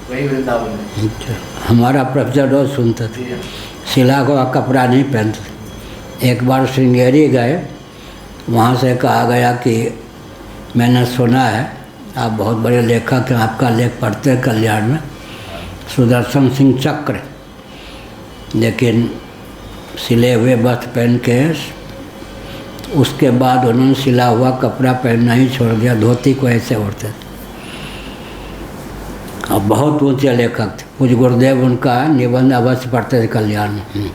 वही वृंदावन में।
अच्छा, हमारा प्रोफेसर रोज सुनते थे, शिला को कपड़ा नहीं पहनते। एक बार श्रृंगेरी गए, वहाँ से कहा गया कि मैंने सुना है आप बहुत बड़े लेखक हैं, आपका लेख पढ़ते हैं कल्याण में, सुदर्शन सिंह चक्र, लेकिन सिले हुए वस्त्र पहन के। उसके बाद उन्होंने सिला हुआ कपड़ा पहनना ही छोड़ दिया, धोती को ऐसे ओढ़ते थे। और बहुत ऊंचे लेखक थे, पूज्य गुरुदेव उनका निबंध अवश्य पढ़ते थे कल्याण में।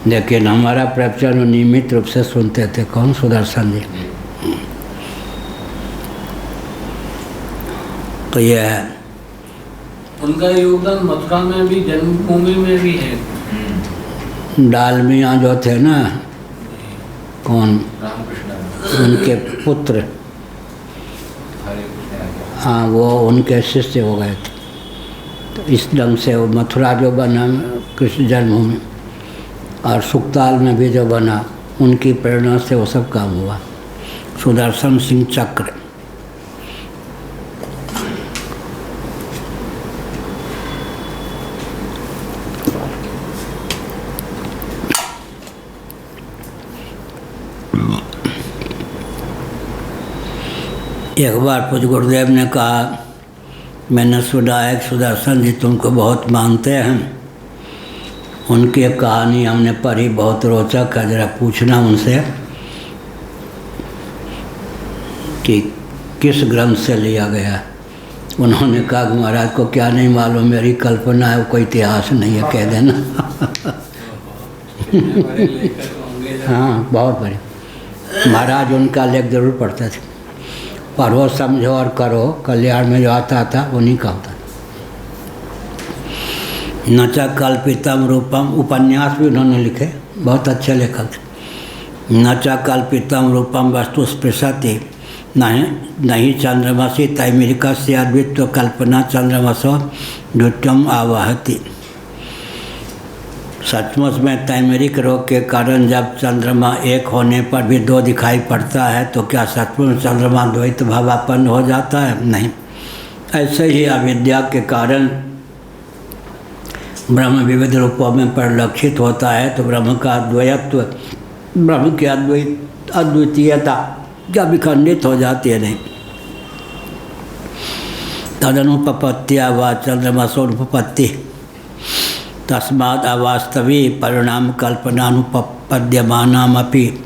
लेकिन हमारा प्रवचन नियमित रूप से सुनते थे। कौन? सुदर्शन जी। तो यह है
उनका योगदान मथुरा में भी, जन्मभूमि में भी है।
डालमिया जो थे ना, कौन?
रामकृष्ण,
उनके पुत्र, हाँ, वो उनके शिष्य हो गए थे। तो इस ढंग से वो मथुरा जो बना कृष्ण जन्मभूमि, और सुखताल में भी जो बना, उनकी प्रेरणा से वो सब काम हुआ। सुदर्शन सिंह चक्र। एक बार पूज्य गुरुदेव ने कहा, मैंने सुना है कि सुदर्शन जी तुमको बहुत मानते हैं, उनकी एक कहानी हमने पढ़ी, बहुत रोचक है, जरा पूछना उनसे कि किस ग्रंथ से लिया गया। उन्होंने कहा कि महाराज को क्या नहीं मालूम, मेरी कल्पना है, कोई इतिहास नहीं है, कह देना। हाँ, बहुत बड़े महाराज उनका लेख जरूर पढ़ते थे। पढ़ो, समझो और करो, कल्याण में जो आता था उन्हीं का होता। न च कल्पितम रूपम, उपन्यास भी उन्होंने लिखे, बहुत अच्छे लेखक थे। न च कल्पितम रूपम वस्तु स्पृशति, नहीं चंद्रमसी तैमिरिका से अद्वित्व कल्पना चंद्रमसो द्वितीयम आवाहति। सचमुच में तैमरिक रोग के कारण जब चंद्रमा एक होने पर भी दो दिखाई पड़ता है, तो क्या सचमुच चंद्रमा द्वैत भावापन्न हो जाता है? नहीं। ऐसे ही अविद्या के कारण ब्रह्म विविध रूपों में परिलक्षित होता है, तो ब्रह्म का अद्वैत्व, ब्रह्म की अद्वितीयता क्या विखंडित हो जाती है? नहीं। तदनुपपत्तिया व चंद्रमसोनुपपत्ति तस्माद् अवास्तवी परिणाम कल्पनानुपद्यमानामपि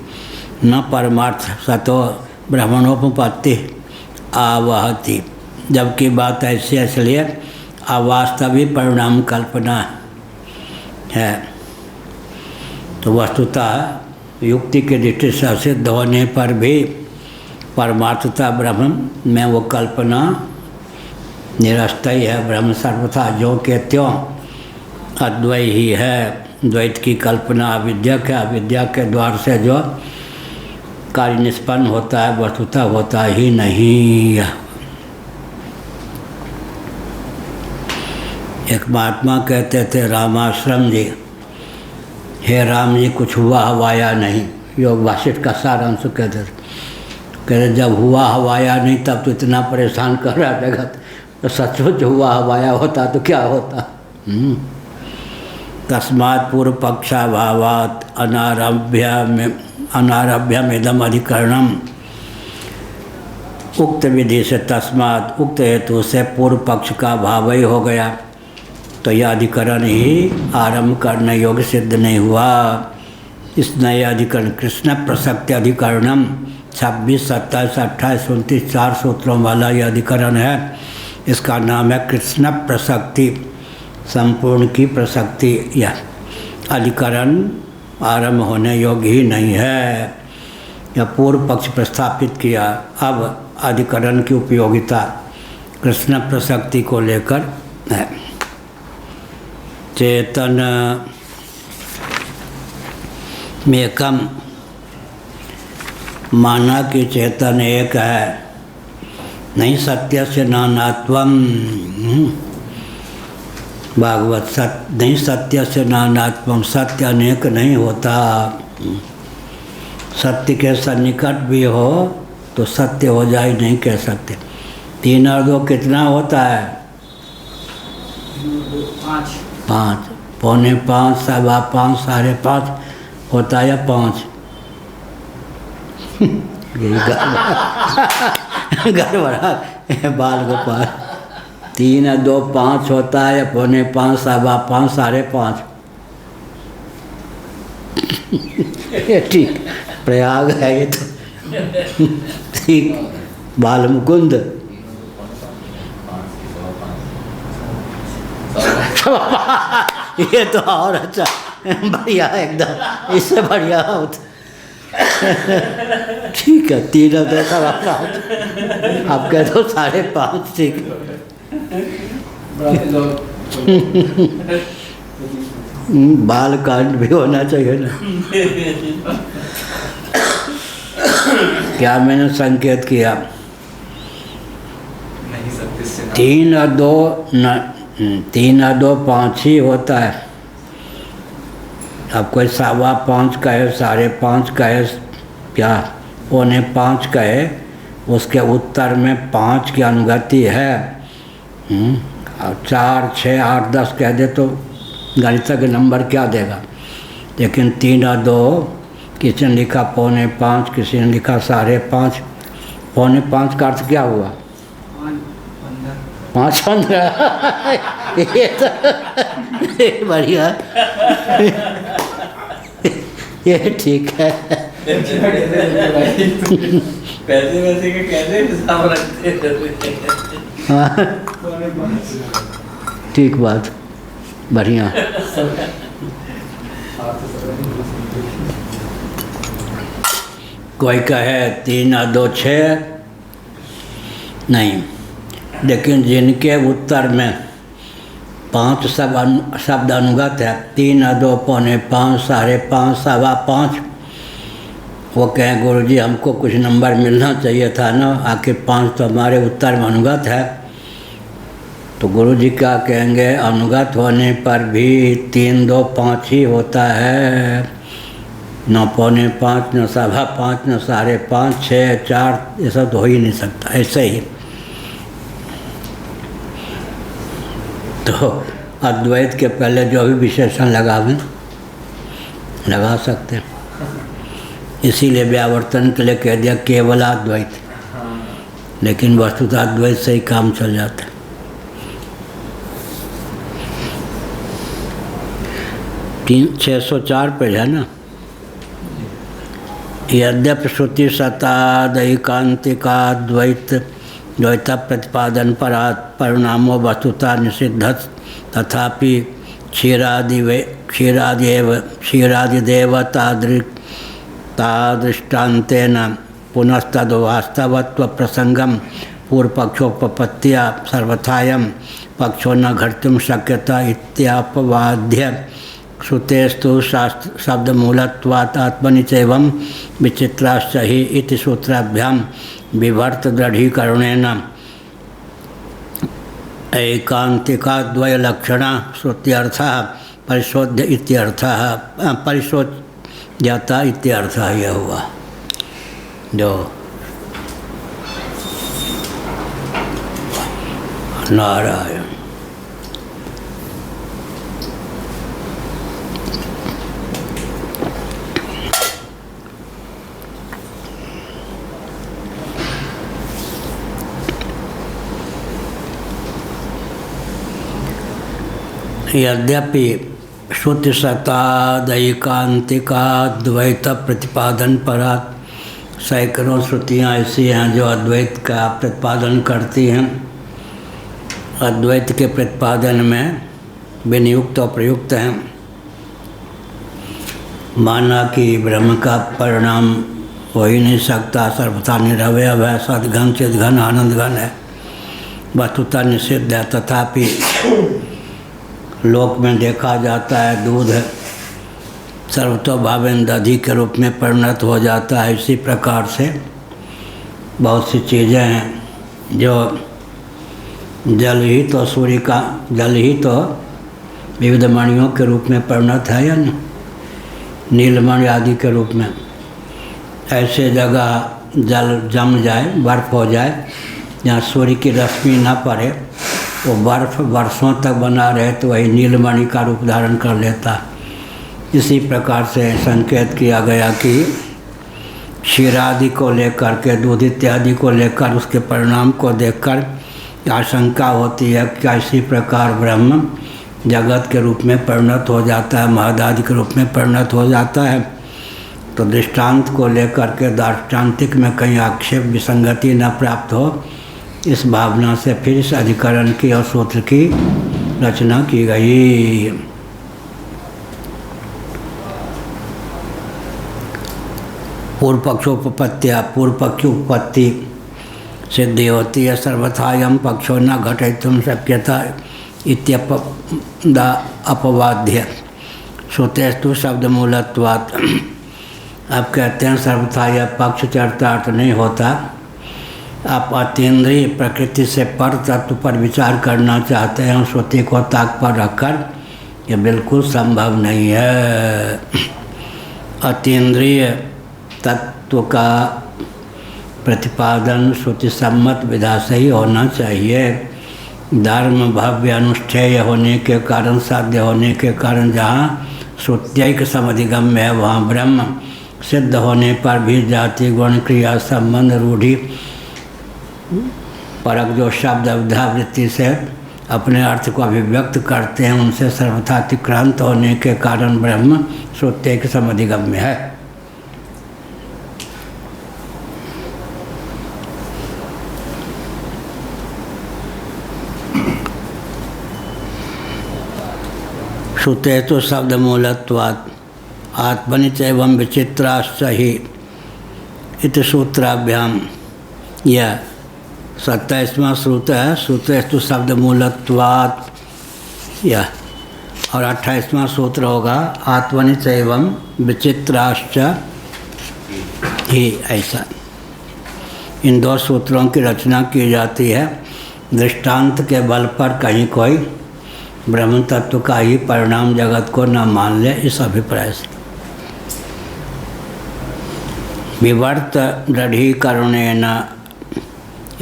न परमार्थ सतो ब्रह्मणोपपत्ति आवहति। जबकि बात ऐसी इसलिए अवास्तवी परिणाम कल्पना है, तो वस्तुतः युक्ति की दृष्टि से सिद्ध होने पर भी परमार्थता ब्रह्म में वो कल्पना निरस्तयी है। ब्रह्म सर्वथा जो के त्यों अद्वै ही है। द्वैत की कल्पना अविद्या के, अविद्या के द्वार से जो कार्य निष्पन्न होता है वस्तुतः होता ही नहीं। एक महात्मा कहते थे रामाश्रम जी, हे राम जी कुछ हुआ हवाया नहीं, योग वासिष्ठ का सारांश कहते जब हुआ हवाया नहीं तब तो इतना परेशान कर रहा जगत, तो सचमुच हुआ हवाया होता तो क्या होता। तस्मात् पूर्व पक्षाभावात् अनारभ्यमेदम अधिकरणम, उक्त विधि से तस्मात् उक्त हेतु से पूर्व पक्ष का भाव ही हो गया, तो यह अधिकरण ही आरंभ करने योग्य सिद्ध नहीं हुआ। इस नए अधिकरण कृष्ण प्रसक्ति अधिकरणम 26, 27, 28, 29 4 सूत्रों वाला यह अधिकरण है। इसका नाम है कृष्ण प्रसक्ति, संपूर्ण की प्रसक्ति। यह अधिकरण आरंभ होने योग्य ही नहीं है। यह पूर्व पक्ष प्रस्थापित किया। अब अधिकरण की उपयोगिता कृष्ण प्रसक्ति को लेकर है। चेतन मेकम, माना कि चेतन एक है, नहीं सत्य से नानात्वम। भागवत सत्य नहीं, सत्य से नानात्वम, सत्य अनेक नहीं होता। सत्य के सन्निकट भी हो तो सत्य हो जाए नहीं कह सकते। 3 और 2 कितना होता है? 5, 4.25, 5.25, 5.5 होता है या 5? गड़बड़ा बाल गोपाल। 3 और 2 5 होता है या 4.25, 5.25, 5.5? ये ठीक प्रयाग है ये तो। ठीक, बाल मुकुंद ये तो और अच्छा बढ़िया एकदम, इससे बढ़िया होता। ठीक है, 3 और 2 का वापरा होता। आप कह दो 5.5, ठीक। बाल कांड भी होना चाहिए ना। क्या मैंने संकेत किया? 3 और 2 5 ही होता है। अब कोई 5.25 कहे, 5.5 कहे, क्या 4.25 कहे, उसके उत्तर में 5 की अनुगति है। और 4, 6, 8, 10 कह दे तो गणित के नंबर क्या देगा। लेकिन 3 और 2, किसी ने लिखा 4.25, किसी ने लिखा 5.5। 4.25 का अर्थ क्या हुआ? 5.15। ये तो बढ़िया, ये ठीक है।
पैसे वैसे के कैसे हिसाब रखते
हाँ ठीक बात, बढ़िया। कोई कहे 3 और 2 6 नहीं, लेकिन जिनके उत्तर में 5 शब्द अनुगत है, 3 और 2 4.25, 5.5, 5.25, वो कहें गुरुजी हमको कुछ नंबर मिलना चाहिए था ना, आखिर 5 तो हमारे उत्तर में अनुगत है। तो गुरुजी क्या कहेंगे? अनुगत होने पर भी 3, 2, 5 ही होता है, न 4.25, न 5.5, न 5.5, 6, 4, ये सब तो हो ही नहीं सकता। ऐसे ही तो अद्वैत के पहले जो भी विशेषण लगा सकते हैं। इसीलिए व्यावर्तन के लिए कह दिया केवल अद्वैत, लेकिन वस्तुतः अद्वैत से ही काम चल जाता है। 604 पेज है ना। यद्यपि श्रुति सतादैकांतिका द्वैत द्वैत प्रतिपादन परिणामो वस्तुता निषिद्ध, तथापि क्षीरादिदेव तादृष्टान्तेन पुनस्तद् वास्तवत्व प्रसंगम पूर्वपक्षोपपत्त्या सर्वथायं पक्षो न घटितुं शक्यता इत्यापवाद्य श्रुतेस्तु शब्दमूलत्वात् आत्मनि चैवं विचित्राश्च हि इति सूत्राभ्यां विवर्त दृढ़ीकरणेन ऐकान्तिकाद्वयलक्षणा श्रुत्यर्थः परिशोध्य इत्यर्थः जाता इत्यर्थ यह हुआ। जो नारायण यद्यपि श्रुति सत्तादैकांतिका द्वैत प्रतिपादन परात सैकड़ों श्रुतियाँ ऐसी हैं जो अद्वैत का प्रतिपादन करती हैं। अद्वैत के प्रतिपादन में विनियुक्त और प्रयुक्त हैं। माना कि ब्रह्म का परिणाम हो ही नहीं सकता, सर्वथा निरवयव है, सद्घन चिद्घन आनंद घन है, वस्तुतः निषिद्ध है। तथापि लोक में देखा जाता है दूध सर्वतोभावेन दधि के रूप में परिणत हो जाता है। इसी प्रकार से बहुत सी चीज़ें हैं जो जल ही तो सूर्य का जल ही तो विविध मणियों के रूप में परिणत है या नहीं, नीलमणि आदि के रूप में। ऐसे जगह जल जम जाए, बर्फ़ हो जाए, जहाँ सूर्य की रश्मि न पड़े, वो बर्फ़ वर्षों तक बना रहे तो वही नीलमणि का रूप धारण कर लेता। इसी प्रकार से संकेत किया गया कि क्षीर आदि को लेकर के, दूध इत्यादि को लेकर उसके परिणाम को देखकर आशंका होती है कि इसी प्रकार ब्रह्म जगत के रूप में परिणत हो जाता है, महदादि के रूप में परिणत हो जाता है। तो दृष्टांत को लेकर के दार्ष्टान्तिक में कहीं आक्षेप विसंगति न प्राप्त हो, इस भावना से फिर इस अधिकरण की और सूत्र की रचना की गई। पूर्व पक्षोपपत्तिया, पूर्व पक्ष उपपत्ति सिद्धि होती है। सर्वथा यम पक्षो न घटितुम शक्यता इत्यपदा अपवाद्य श्रुतेस्तु शब्द मूलत्वात्। आप कहते हैं सर्वथा यह पक्ष चरितार्थ नहीं होता। आप अतीन्द्रिय प्रकृति से पर तत्व पर विचार करना चाहते हैं, श्रुति को ताक पर रखकर, यह बिल्कुल संभव नहीं है। अतीन्द्रिय तत्व का प्रतिपादन श्रुति सम्मत विधा से ही होना चाहिए। धर्म भव्य अनुष्ठेय होने के कारण, साध्य होने के कारण जहाँ श्रुत्यैक समधिगम्य है, वहाँ ब्रह्म सिद्ध होने पर भी जाति गुण क्रिया संबंध रूढ़ि परक जो शब्द अविद्यावृत्ति से अपने अर्थ को अभिव्यक्त करते हैं, उनसे सर्वथा अतिक्रांत होने के कारण ब्रह्म श्रुत्यैक समधिगम्य है। श्रुते तो शब्द मूलत्वात् आत्मनि चैवं विचित्राश्च हि इति सूत्राभ्याम। यह 27वां सूत्र है, श्रुते तो शब्द मूलत्वात् यह, और 28वां सूत्र होगा आत्मनि चैवं विचित्राश्च ही। ऐसा इन दो सूत्रों की रचना की जाती है। दृष्टांत के बल पर कहीं कोई ब्रह्म तत्व का ही परिणाम जगत को न मान ले, इस अभिप्राय से। विवर्त दृढ़ीकरणेन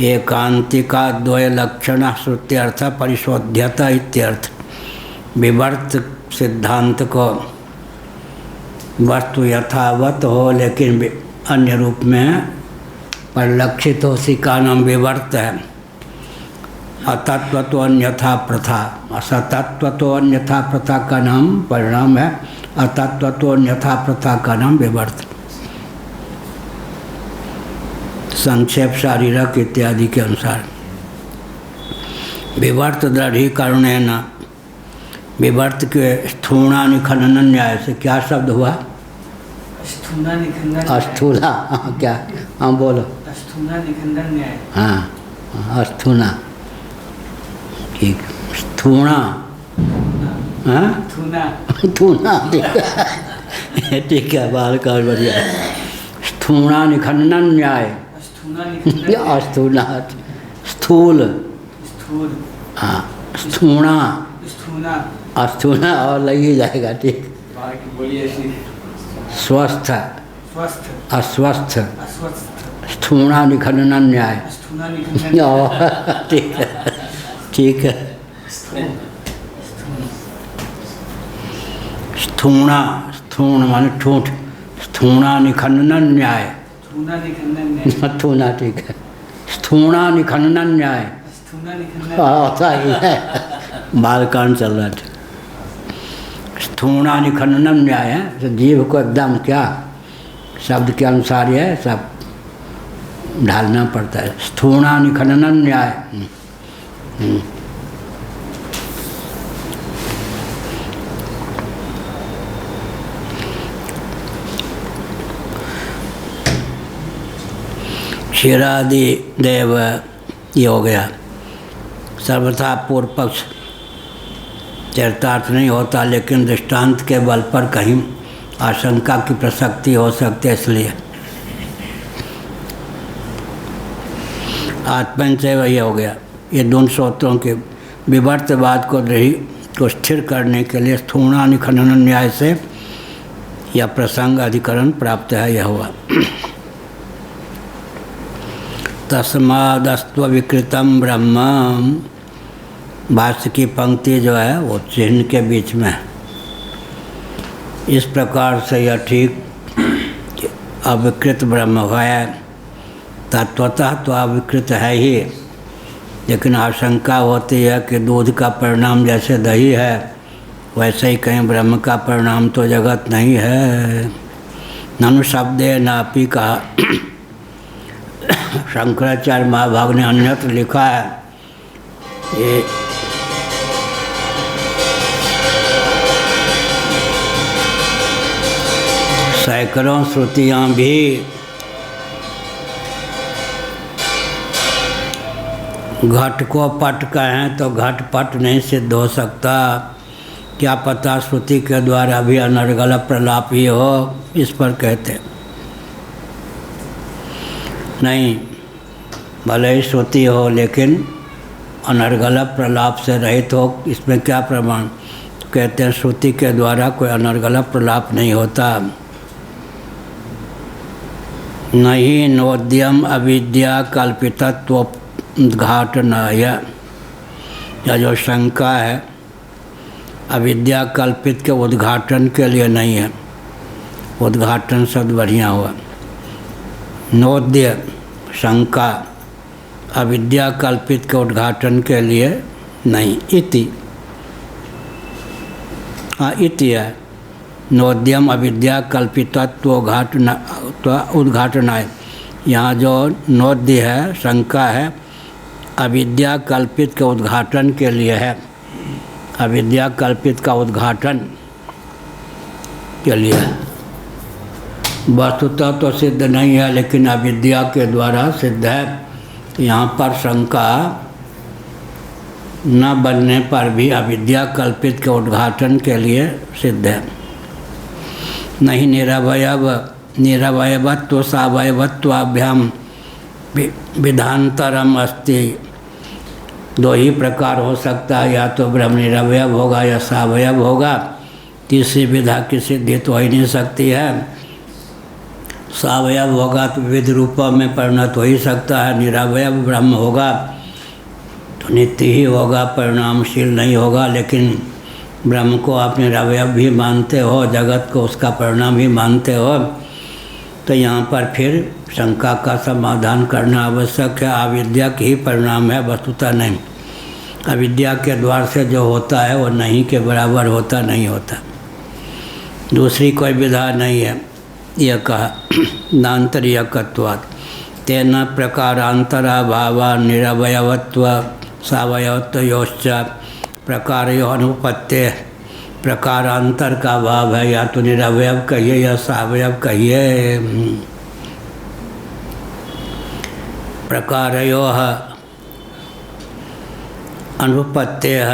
एकांतिका द्वय लक्षण श्रुत्यर्थ परिशोध्यता इत्यर्थ। विवर्त सिद्धांत को वस्तु यथावत हो लेकिन अन्य रूप में परिलक्षित हो, उसी का नाम विवर्त है। अतत्व तो अन्यथा प्रथा, असतत्व तो अन्यथा प्रथा का नाम परिणाम है, अतत्व तो अन्यथा प्रथा का नाम विवर्त। संक्षेप शारीरक इत्यादि के अनुसार विवर्त दृढ़ीकरणेन, विवर्त के स्थूणा निखंडन न्याय से क्या शब्द हुआ?
स्थूला निखंडन।
अस्थूला, क्या? हाँ बोलो।
स्थूला निखंडन न्याय।
हाँ अस्थूना, ठीक। स्थूणा, हाँ थूना, ठीक है, बाल का बढ़िया। स्थूणा निखंडन न्याय, अस्थूना स्थूल, हाँ स्थूणा, अस्थूना और लग ही जाएगा, ठीक। स्वस्थ
स्वस्थ
अस्वस्थ
अस्वस्थ
स्थूणा निखनन न्याय।
स्थूना निखंडन
ठीक है ठीक है। स्थूणा स्थूण माने ठूठ, स्थूणा निखनन न्याय।
स्थूना निखंडन
स्थूणा ठीक है। स्थूणा निखनन न्याय।
स्थूना निखंडन
हाँ सही है, बालकांड चल रहा था। स्थूणा निखनन न्याय है, तो जीव को एकदम क्या शब्द के अनुसार है सब ढालना पड़ता है। स्थूणा निखनन न्याय। क्षीरादि देव ये हो गया। सर्वथा पूर्व पक्ष चरितार्थ नहीं होता, लेकिन दृष्टांत के बल पर कहीं आशंका की प्रसक्ति हो सकती है, इसलिए आत्मन से वही हो गया। ये दोनों सूत्रों के विवर्तवाद को स्थिर करने के लिए स्थूणा निखनन न्याय से यह प्रसंग अधिकरण प्राप्त है, यह हुआ। तस्मादस्त्व विकृतम ब्रह्म, भाष्य की पंक्ति जो है वो चिन्ह के बीच में है। इस प्रकार से यह ठीक अविकृत ब्रह्म है, तत्वतः तो अविकृत है ही, लेकिन आशंका होती है कि दूध का परिणाम जैसे दही है वैसे ही कहीं ब्रह्म का परिणाम तो जगत नहीं है। ननु शब्दे नापि कहा। शंकराचार्य महाभाग ने अन्यत्र लिखा है, ये सैकड़ों श्रुतियाँ भी घट को पट कहें तो घट पट नहीं सिद्ध हो सकता। क्या पता श्रुति के द्वारा भी अनर्गल प्रलाप ही हो, इस पर कहते नहीं। भले ही श्रुति हो लेकिन अनर्गल प्रलाप से रहित हो, इसमें क्या प्रमाण? तो कहते हैं श्रुति के द्वारा कोई अनर्गल प्रलाप नहीं होता। नहीं नोद्यम अविद्या कल्पितत्व उद्घाटनाय, या जो शंका है अविद्या कल्पित के उद्घाटन के लिए नहीं है। उद्घाटन शब्द बढ़िया हुआ। नोद्य शंका, अविद्या कल्पित के उद्घाटन के लिए नहीं। इति इति है नोद्यम अविद्या कल्पितत्व उद्घाटनाय। यहाँ जो नोद्य है शंका है अविद्या कल्पित के उद्घाटन के लिए है। अविद्या कल्पित का उद्घाटन के लिए वस्तुतः तो सिद्ध नहीं है, लेकिन अविद्या के द्वारा सिद्ध है। यहाँ पर शंका न बनने पर भी अविद्या कल्पित के उद्घाटन के लिए सिद्ध है। नहीं निरवयवत्व सावयवत्वाभ्याम विधांतरम अस्ति। दो ही प्रकार हो सकता है, या तो ब्रह्म निरवयव होगा या सावयव होगा। तीसरी विधा की सिद्धि तो हो ही नहीं सकती है। सावयव होगा तो विविध रूपों में परिणत हो ही सकता है। निरवयव ब्रह्म होगा तो नित्य ही होगा, परिणामशील नहीं होगा। लेकिन ब्रह्म को आप निरवयव भी मानते हो, जगत को उसका परिणाम भी मानते हो, तो यहाँ पर फिर शंका का समाधान करना आवश्यक है। अविद्या की ही परिणाम है, वस्तुतः नहीं। अविद्या के द्वार से जो होता है वो नहीं के बराबर होता नहीं होता। दूसरी कोई विधा नहीं है। यह कहा नान्तरीयकत्वात् तेन प्रकारांतराभावा निरवयवत्व सावयवत्वयोश्च प्रकारयो अनुपत्ते। प्रकारांतर का भाव है, या तो निरवयव कहिए या सावयव कहिए। प्रकारयो अनुपत्ते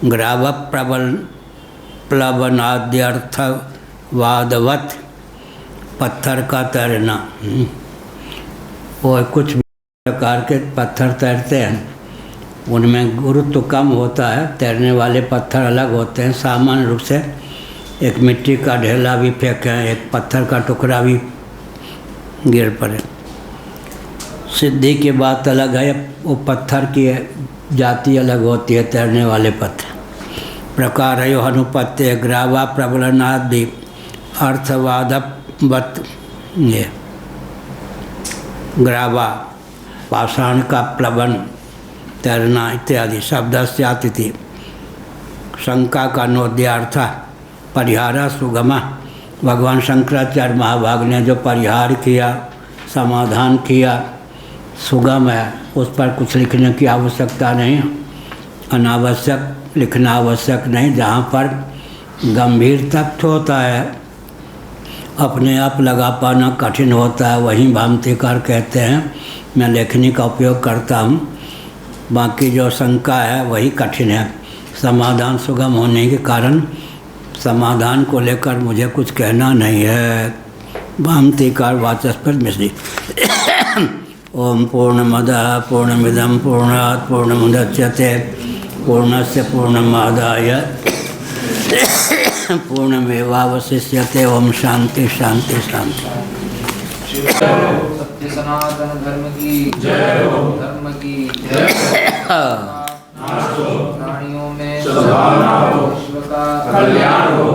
ग्राव प्लवनाद्यर्थवादवत पत्थर का तैरना। और कुछ प्रकार के पत्थर तैरते हैं, उनमें गुरुत्व कम होता है, तैरने वाले पत्थर अलग होते हैं। सामान्य रूप से एक मिट्टी का ढेला भी फेंके, एक पत्थर का टुकड़ा भी गिर पड़े। सिद्धि की बात अलग है, वो पत्थर की जाति अलग होती है, तैरने वाले पत्थर। प्रकार है अनुपत्य ग्रावा प्रबलनादि अर्थवादवत। ये ग्रावा पाषाण का प्लवन, तैरना इत्यादि शब्द से आती थी। शंका का नोद्यार्थ परिहार सुगमा। भगवान शंकराचार्य महाभाग ने जो परिहार किया, समाधान किया, सुगम है, उस पर कुछ लिखने की आवश्यकता नहीं, अनावश्यक लिखना आवश्यक नहीं। जहाँ पर गंभीर तथ्य होता है, अपने आप लगा पाना कठिन होता है, वहीं भामतीकार कहते हैं मैं लेखनी का उपयोग करता हूँ। बाकी जो शंका है वही कठिन है। समाधान सुगम होने के कारण समाधान को लेकर मुझे कुछ कहना नहीं है। भामतीकार वाचस्पति मिश्री। ओम पूर्णमदः पूर्णमिदं पूर्णात् पूर्णमुदच्यते पूर्णस्य पूर्णमादाय पूर्णमेवावशिष्यते। ओम शांति शांति शांति।
सत्य सनातन धर्म की जय हो, धर्म की जय। प्राणियों में विश्व का कल्याण हो।